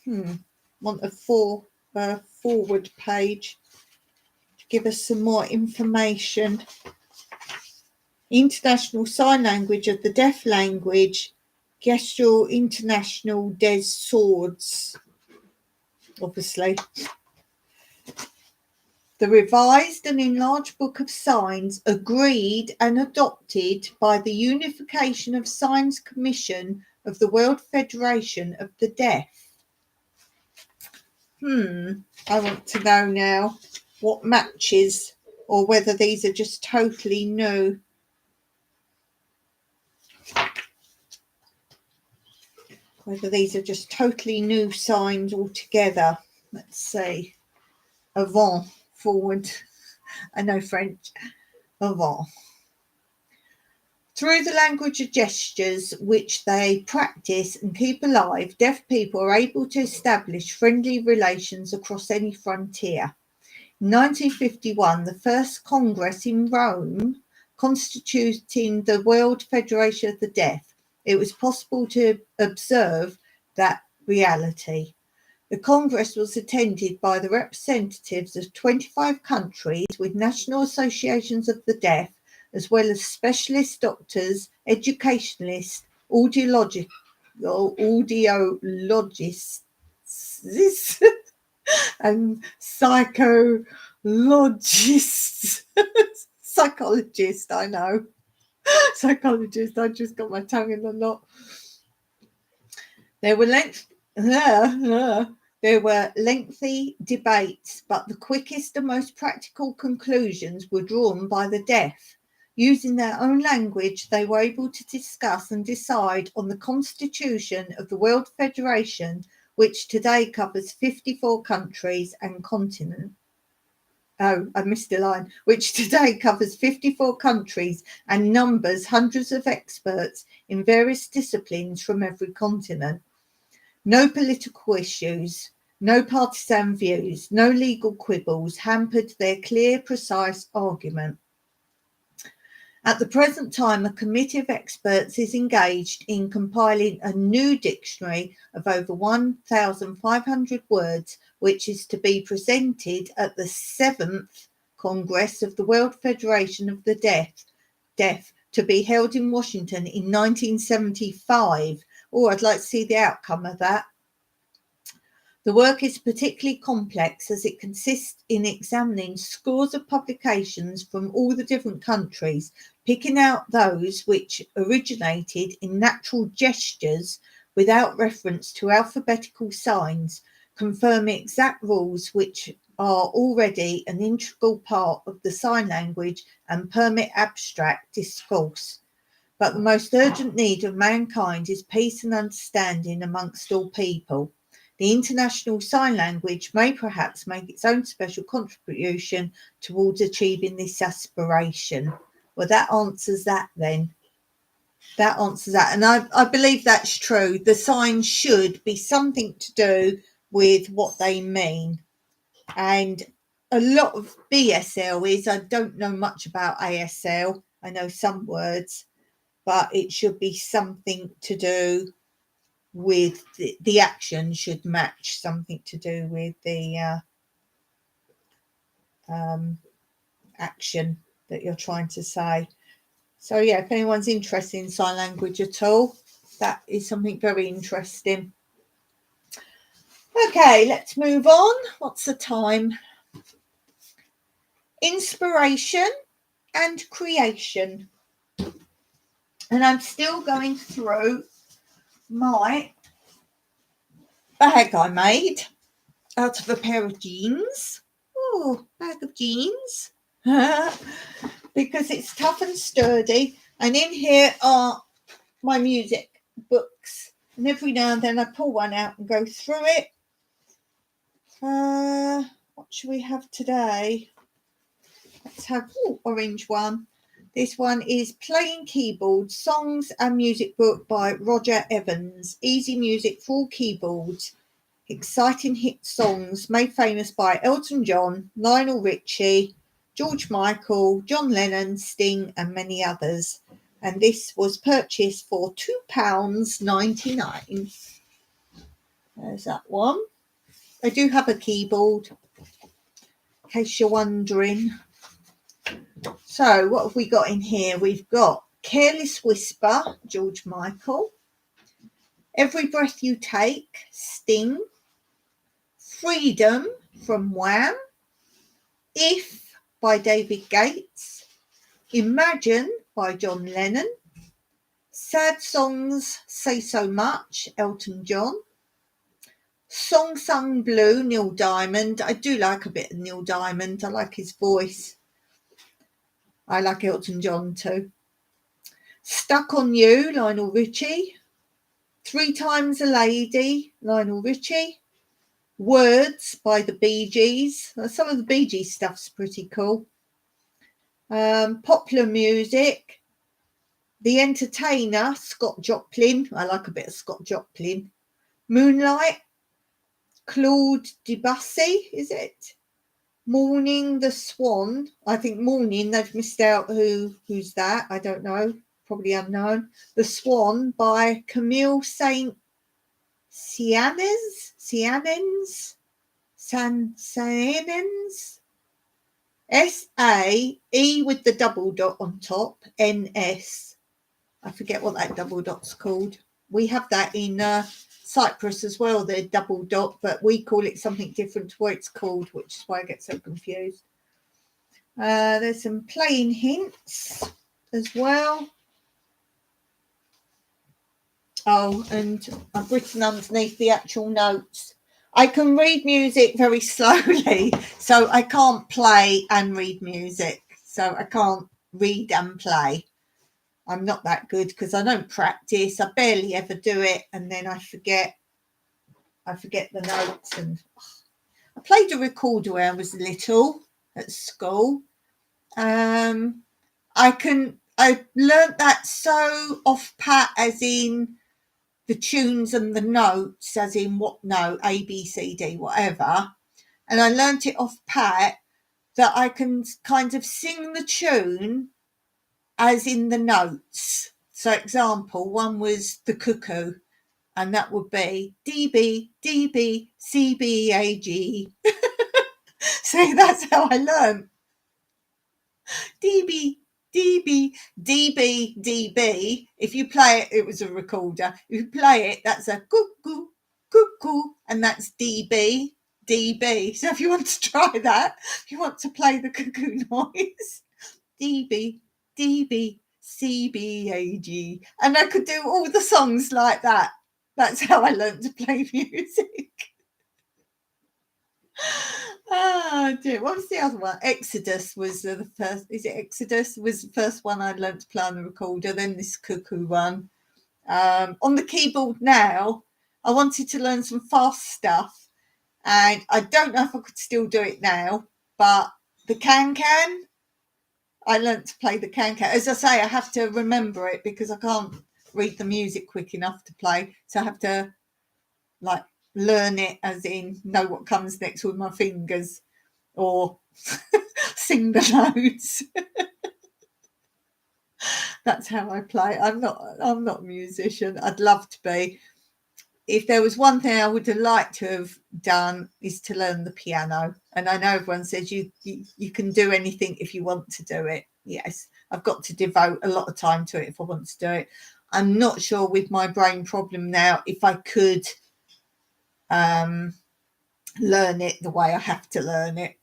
Want a forward page to give us some more information. International Sign Language of the Deaf Language, Gestural International des Swords, obviously. The revised and enlarged Book of Signs agreed and adopted by the Unification of Signs Commission of the World Federation of the Deaf. I want to know now what matches, or whether these are just totally new. Whether these are just totally new signs altogether. Let's see. Avant, forward. I know French. Avant. Through the language of gestures, which they practice and keep alive, deaf people are able to establish friendly relations across any frontier. In 1951, the first Congress in Rome, constituting the World Federation of the Deaf, it was possible to observe that reality. The Congress was attended by the representatives of 25 countries with national associations of the deaf, as well as specialist doctors, educationalists, audiologists, and psychologists. Psychologist, I know. Psychologist, I just got my tongue in the knot. There were lengthy debates, but the quickest and most practical conclusions were drawn by the deaf. Using their own language, they were able to discuss and decide on the constitution of the World Federation, which today covers 54 countries and continents. Oh, I missed a line. Which today covers 54 countries and numbers hundreds of experts in various disciplines from every continent. No political issues, no partisan views, no legal quibbles hampered their clear, precise argument. At the present time, a committee of experts is engaged in compiling a new dictionary of over 1,500 words, which is to be presented at the 7th Congress of the World Federation of the Deaf, to be held in Washington in 1975. Oh, I'd like to see the outcome of that. The work is particularly complex as it consists in examining scores of publications from all the different countries, picking out those which originated in natural gestures without reference to alphabetical signs, confirming exact rules which are already an integral part of the sign language and permit abstract discourse. But the most urgent need of mankind is peace and understanding amongst all people. The International Sign Language may perhaps make its own special contribution towards achieving this aspiration. Well, that answers that then. That answers that. And I believe that's true. The signs should be something to do with what they mean. And a lot of BSL is, I don't know much about ASL. I know some words, but it should be something to do with the action should match something to do with the action that you're trying to say. So yeah, if anyone's interested in sign language at all, that is something very interesting. Okay, let's move on. What's the time? Inspiration and creation. And I'm still going through my bag I made out of a pair of jeans. Oh, bag of jeans. Because it's tough and sturdy. And in here are my music books. And every now and then I pull one out and go through it. What should we have today? Let's have orange one. This one is Playing Keyboard, Songs and Music Book by Roger Evans. Easy music for all keyboards. exciting hit songs made famous by Elton John, Lionel Richie, George Michael, John Lennon, Sting, and many others. And this was purchased for £2.99. There's that one. I do have a keyboard, in case you're wondering. So what have we got in here? We've got Careless Whisper, George Michael. Every Breath You Take, Sting. Freedom from Wham. If by David Gates. Imagine by John Lennon. Sad Songs Say So Much, Elton John. Song Sung Blue, Neil Diamond. I do like a bit of Neil Diamond. I like his voice. I like Elton John too. Stuck on You, Lionel Richie. Three Times a Lady, Lionel Richie. Words by the Bee Gees. Some of the Bee Gees stuff's pretty cool. Popular Music. The Entertainer, Scott Joplin. I like a bit of Scott Joplin. Moonlight. Claude Debussy, is it? Morning the Swan. I think Morning, they've missed out who's that. I don't know. Probably unknown. The Swan by Camille Saint-Saëns. S-A-E with the double dot on top. N-S. I forget what that double dot's called. We have that in Cyprus as well, the double dot, but we call it something different to what it's called, which is why I get so confused. There's some playing hints as well. Oh, and I've written underneath the actual notes. I can read music very slowly, so I can't play and read music. So I can't read and play. I'm not that good because I don't practice. I barely ever do it, and then I forget the notes. And I played a recorder when I was little at school. I learnt that so off pat, as in the tunes and the notes, as in what note, A, B, C, D, whatever. And I learnt it off pat that I can kind of sing the tune as in the notes. So example, one was The Cuckoo, and that would be D-B, D-B, C-B-A-G. So that's how I learned. D-B, D-B, D-B, D-B. If you play it, it was a recorder. If you play it, that's a cuckoo, cuckoo, and that's D-B, D-B. So if you want to try that, if you want to play the cuckoo noise, D-B, D-B, C-B-A-G. And I could do all the songs like that. That's how I learned to play music. Oh dear. What was the other one? Exodus was the first. Is it Exodus? Was the first one I learnt to play on the recorder. Then this cuckoo one. On the keyboard now, I wanted to learn some fast stuff, and I don't know if I could still do it now. But the can-can, I learnt to play the can-can. As I say, I have to remember it because I can't read the music quick enough to play. So I have to learn it, as in know what comes next with my fingers, or sing the notes. That's how I play. I'm not a musician. I'd love to be. If there was one thing I would have liked to have done, is to learn the piano. And I know everyone says you can do anything if you want to do it. Yes, I've got to devote a lot of time to it if I want to do it. I'm not sure with my brain problem now if I could learn it the way I have to learn it.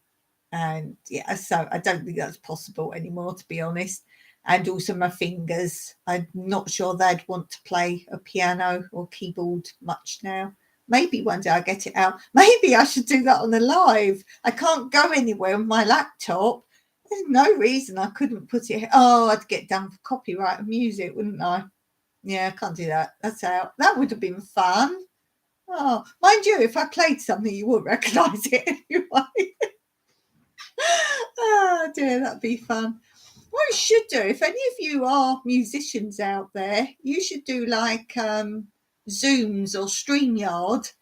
And yeah, so I don't think that's possible anymore, to be honest. And also my fingers, I'm not sure they'd want to play a piano or keyboard much now. Maybe one day I'll get it out. Maybe I should do that on the live. I can't go anywhere with my laptop. There's no reason I couldn't put it. Oh, I'd get done for copyright of music, wouldn't I? Yeah, I can't do that. That's out. That would have been fun. Oh, mind you, if I played something, you wouldn't recognise it anyway. Oh dear, that'd be fun. What you should do, if any of you are musicians out there, you should do like Zooms or StreamYard,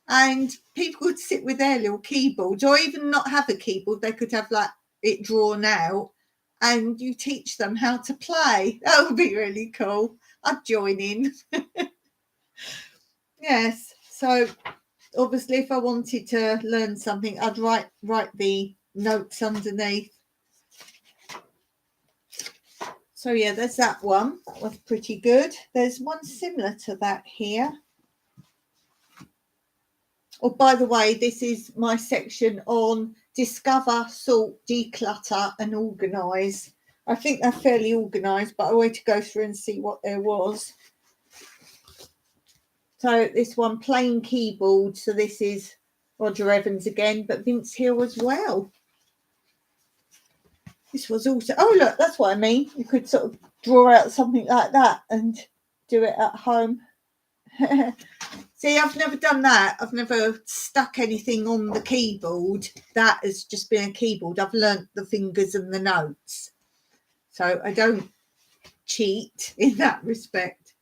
and people could sit with their little keyboards, or even not have a keyboard. They could have like it drawn out, and you teach them how to play. That would be really cool. I'd join in. Yes. So obviously, if I wanted to learn something, I'd write the notes underneath. So yeah, there's that one. That was pretty good. There's one similar to that here. Oh, by the way, this is my section on discover, sort, declutter and organise. I think they're fairly organised, but I wanted to go through and see what there was. So this one, plain keyboard. So this is Roger Evans again, but Vince Hill as well. This was also, oh look, that's what I mean. You could sort of draw out something like that and do it at home. See, I've never done that. I've never stuck anything on the keyboard. That has just been a keyboard. I've learnt the fingers and the notes. So I don't cheat in that respect.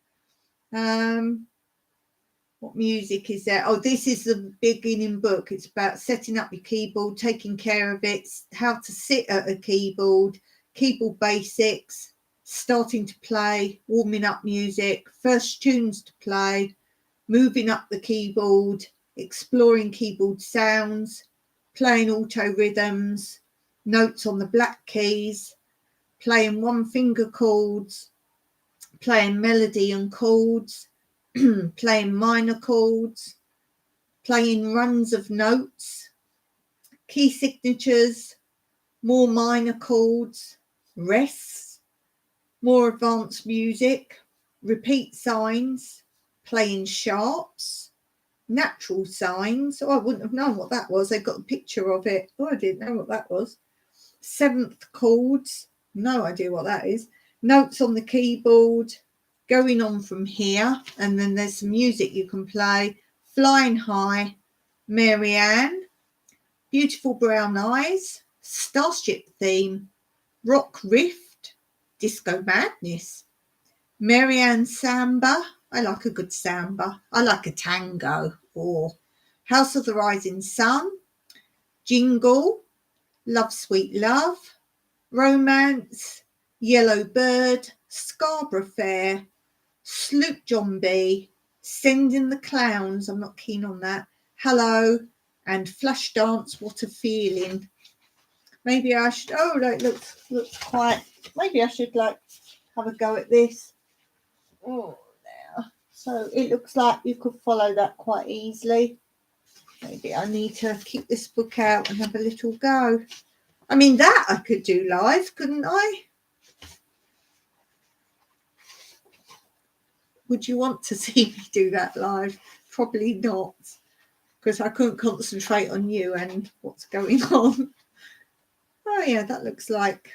What music is there? Oh, this is the beginning book. It's about setting up your keyboard, taking care of it, how to sit at a keyboard, keyboard basics, starting to play, warming up music, first tunes to play, moving up the keyboard, exploring keyboard sounds, playing auto rhythms, notes on the black keys, playing one finger chords, playing melody and chords, playing minor chords, playing runs of notes, key signatures, more minor chords, rests, more advanced music, repeat signs, playing sharps, natural signs. Oh, I wouldn't have known what that was. They got a picture of it. Oh, I didn't know what that was. Seventh chords. No idea what that is. Notes on the keyboard. Going on from here. And then there's some music you can play. Flying High. Marianne. Beautiful Brown Eyes. Starship Theme. Rock Rift. Disco Madness. Marianne Samba. I like a good samba. I like a tango. Or House of the Rising Sun. Jingle. Love Sweet Love. Romance. Yellow Bird. Scarborough Fair. Sloop John B. Sending the Clowns. I'm not keen on that. Hello. And Flush Dance. What a Feeling. Maybe I should. Oh, no, it looks quite. Maybe I should like have a go at this. Oh, there. So it looks like you could follow that quite easily. Maybe I need to keep this book out and have a little go. I mean, that I could do live, couldn't I? Would you want to see me do that live? Probably not, because I couldn't concentrate on you and what's going on. Oh yeah, that looks like.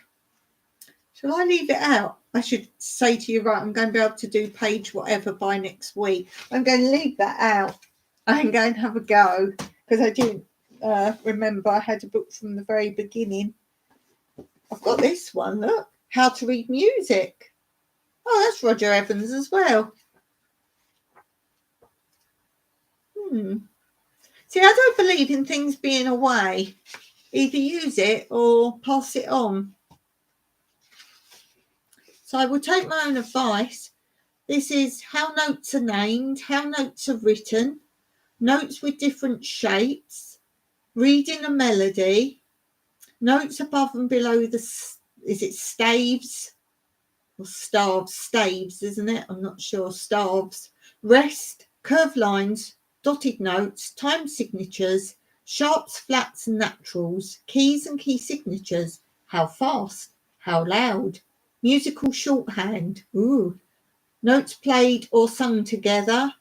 Shall I leave it out? I should say to you, right, I'm going to be able to do page whatever by next week. I'm going to leave that out. I'm going to have a go, because I didn't remember I had a book from the very beginning. I've got this one, look. How to Read Music. Oh, that's Roger Evans as well. See, I don't believe in things being away. Either use it or pass it on. So I will take my own advice. This is how notes are named, how notes are written, notes with different shapes, reading a melody, notes above and below the, is it staves or staves? Staves, isn't it? I'm not sure. Staves. Rest, curved lines, dotted notes, time signatures, sharps, flats and naturals, keys and key signatures, how fast, how loud, musical shorthand, ooh, notes played or sung together,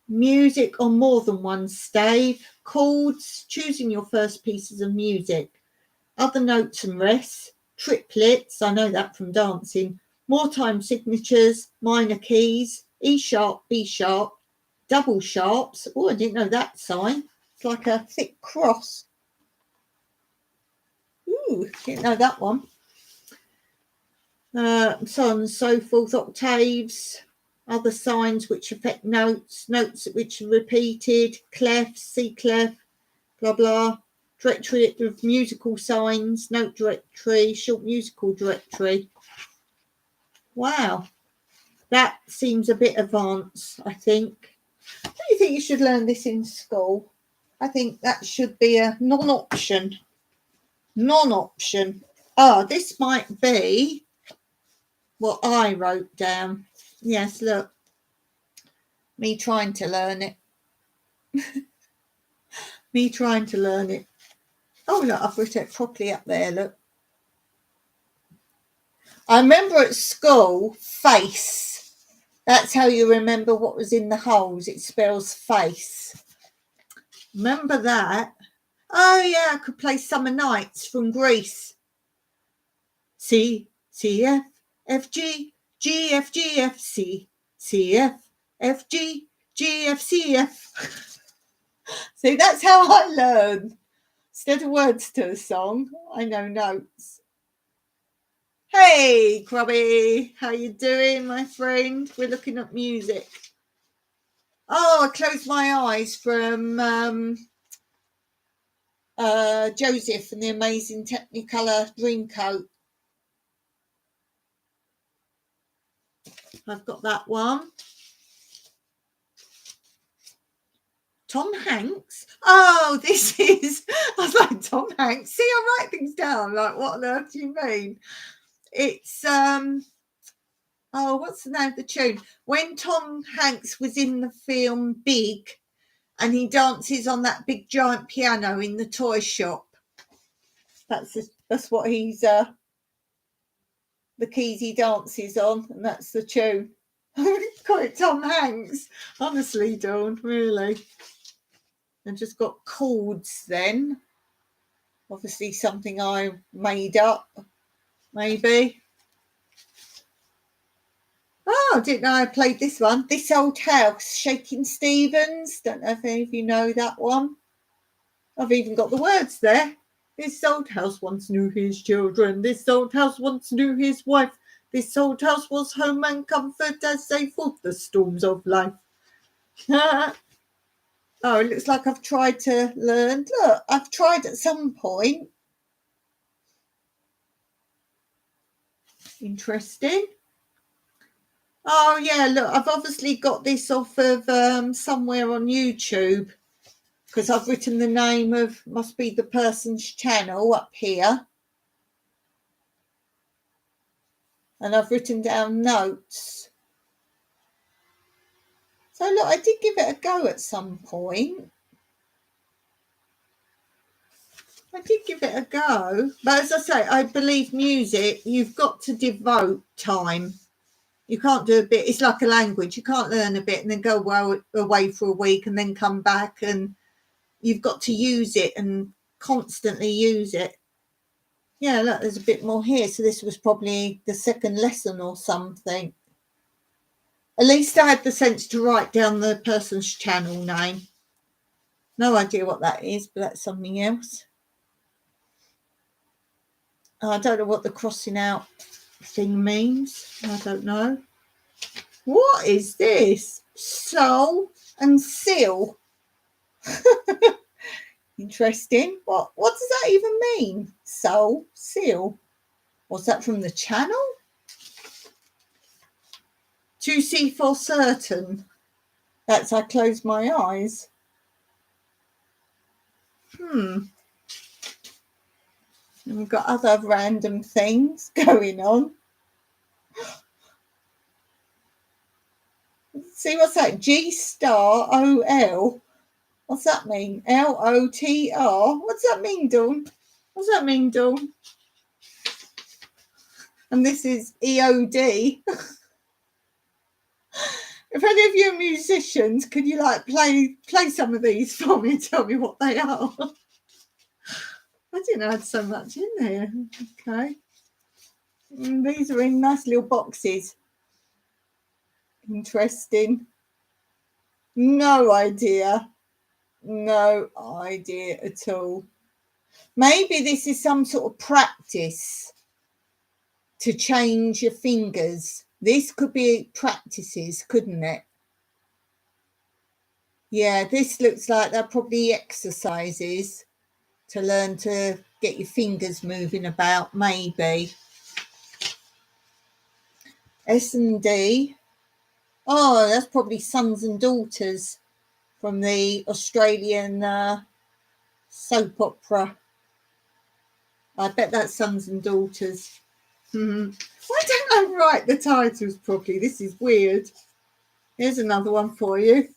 music on more than one stave, chords, choosing your first pieces of music, other notes and rests, triplets, I know that from dancing, more time signatures, minor keys, E sharp, B sharp, double sharps. Oh, I didn't know that sign. It's like a thick cross. Ooh, didn't know that one. So on and so forth, octaves, Other signs which affect notes, notes which are repeated, clef, C clef, blah blah. Directory of musical signs, note directory, short musical directory. Wow, that seems a bit advanced, I think. Do you think you should learn this in school? I think that should be a non-option. Non-option. Oh, this might be what I wrote down. Yes, look. Me trying to learn it. Me trying to learn it. Oh, look, I've written it properly up there, look. I remember at school, face. That's how you remember what was in the holes. It spells face. Remember that? Oh, yeah, I could play Summer Nights from Greece. C, C, F, F, G, G, F, G, F, C, C, F, F, G, G, F, C, F. See, that's how I learn. Instead of words to a song, I know notes. Hey, Grubby, how you doing, my friend? We're looking at music. Oh, I closed my eyes from Joseph and the Amazing Technicolor Dreamcoat. I've got that one. Tom Hanks. Oh, this is. I was like, Tom Hanks. See, I write things down. Like, what on earth do you mean? It's oh, what's the name of the tune? When Tom Hanks was in the film Big, and he dances on that big giant piano in the toy shop. That's what he's the keys he dances on, and that's the tune. Call it Tom Hanks. Honestly, Dawn, really. I've just got chords then. Obviously something I made up, maybe. Oh, I didn't know I played this one. This Old House, Shaking Stevens. Don't know if any of you know that one. I've even got the words there. This old house once knew his children. This old house once knew his wife. This old house was home and comfort as they fought the storms of life. Oh, it looks like I've tried to learn. Look, I've tried at some point. Interesting. Oh, yeah, look, I've obviously got this off of somewhere on YouTube because I've written the name of, must be the person's channel up here. And I've written down notes. So, look, I did give it a go at some point. I did give it a go. But as I say, I believe music, you've got to devote time. You can't do a bit. It's like a language. You can't learn a bit and then go away for a week and then come back, and you've got to use it and constantly use it. Yeah, look, there's a bit more here. So this was probably the second lesson or something. At least I had the sense to write down the person's channel name. No idea what that is, but that's something else. I don't know what the crossing out thing means. I don't know. What is this? Soul and seal. Interesting. What does that even mean? Soul, seal. Was that from the channel? To see for certain. That's I close my eyes. And we've got other random things going on. See, what's that? G star OL. What's that mean? LOTR. What's that mean, Dawn? What's that mean, Dawn? And this is EOD. If any of you are musicians, could you like play some of these for me and tell me what they are? I didn't know I had so much in there. Okay. These are in nice little boxes. Interesting. No idea. No idea at all. Maybe this is some sort of practice to change your fingers. This could be practices, couldn't it? Yeah, this looks like they're probably exercises to learn to get your fingers moving about, maybe. S&D. Oh, that's probably sons and daughters from the Australian soap opera. I bet that's sons and daughters. Why don't I write the titles properly? This is weird. Here's another one for you.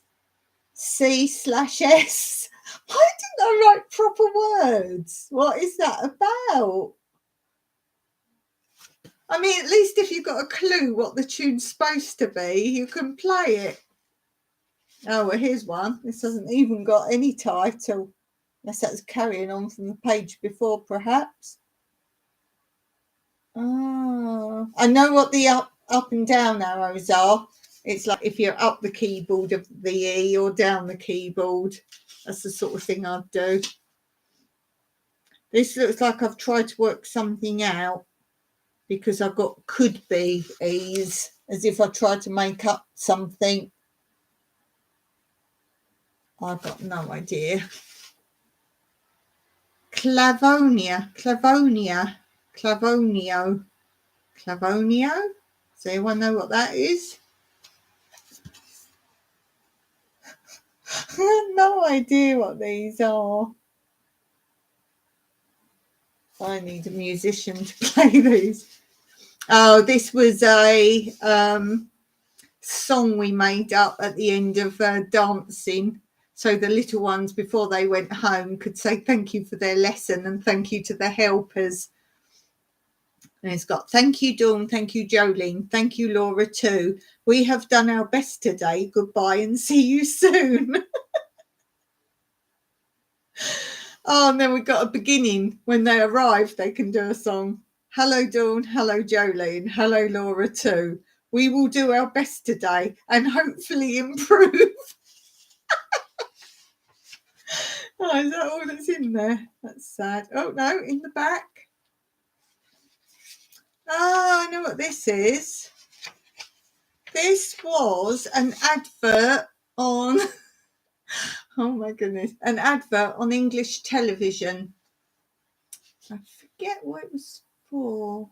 C/S. Why didn't I write proper words? What is that about? I mean, at least if you've got a clue what the tune's supposed to be, you can play it. Oh, well, here's one. This hasn't even got any title. Unless that's carrying on from the page before, perhaps. Oh, I know what the up and down arrows are. It's like if you're up the keyboard of the E or down the keyboard. That's the sort of thing I'd do. This looks like I've tried to work something out because I've got could be E's, as if I tried to make up something. I've got no idea. Clavonia. Does anyone know what that is? I have no idea what these are. I need a musician to play these. Oh, this was a song we made up at the end of dancing. So the little ones, before they went home, could say thank you for their lesson and thank you to the helpers. And it's got, thank you, Dawn. Thank you, Jolene. Thank you, Laura, too. We have done our best today. Goodbye and see you soon. Oh, and then we've got a beginning. When they arrive, they can do a song. Hello, Dawn. Hello, Jolene. Hello, Laura, too. We will do our best today and hopefully improve. Oh, is that all that's in there? That's sad. Oh, no, in the back. Oh, I know what this is. This was an advert on, oh my goodness, an advert on English television. I forget what it was for.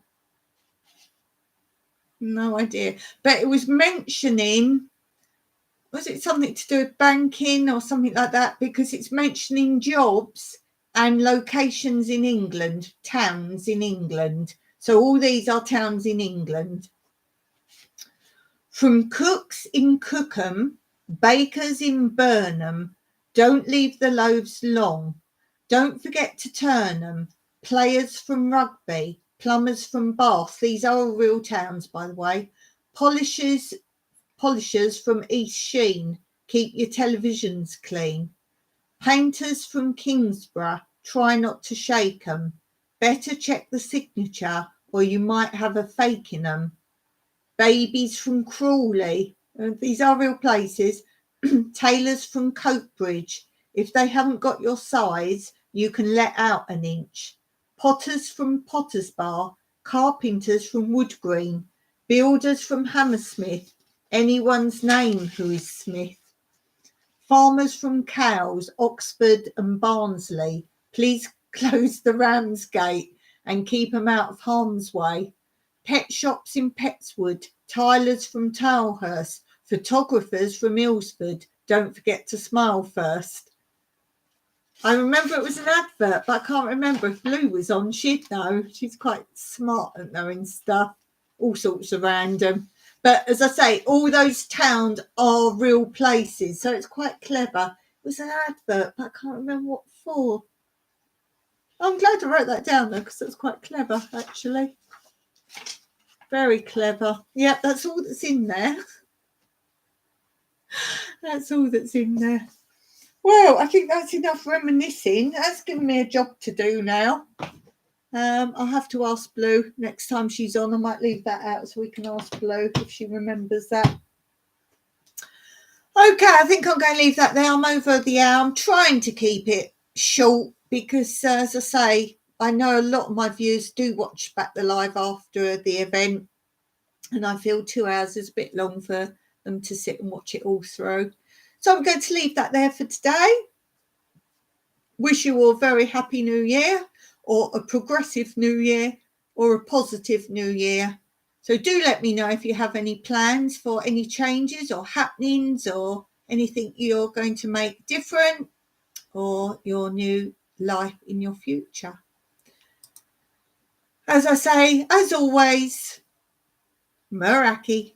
No idea. But it was mentioning, was it something to do with banking or something like that? Because it's mentioning jobs and locations in England, towns in England. So all these are towns in England. From cooks in Cookham, bakers in Burnham, don't leave the loaves long. Don't forget to turn them. Players from Rugby, plumbers from Bath. These are all real towns, by the way. Polishers from East Sheen. Keep your televisions clean. Painters from Kingsborough. Try not to shake 'em. Better check the signature or you might have a fake in 'em. Babies from Crawley. These are real places. Tailors from Coatbridge. If they haven't got your size, you can let out an inch. Potters from Potter's Bar. Carpenters from Woodgreen. Builders from Hammersmith. Anyone's name who is Smith. Farmers from Cowes, Oxford and Barnsley. Please close the Ramsgate and keep 'em out of harm's way. Pet shops in Petswood. Tylers from Tilehurst. Photographers from Ilsford. Don't forget to smile first. I remember it was an advert, but I can't remember if Blue was on. She'd know. She's quite smart at knowing stuff. All sorts of random. But as I say, all those towns are real places, so it's quite clever. It was an advert, but I can't remember what for. I'm glad I wrote that down, though, because that's quite clever, actually. Very clever. Yep, that's all that's in there. That's all that's in there. Well, I think that's enough reminiscing. That's given me a job to do now. I'll have to ask Blue next time she's on. I might leave that out so we can ask Blue if she remembers that. Okay, I think I'm going to leave that there. I'm over the hour. I'm trying to keep it short because, as I say, I know a lot of my viewers do watch back the live after the event. And I feel 2 hours is a bit long for them to sit and watch it all through. So I'm going to leave that there for today. Wish you all a very happy new year, or a progressive new year, or a positive new year. So do let me know if you have any plans for any changes or happenings, or anything you're going to make different, or your new life in your future. As I say, as always, Meraki.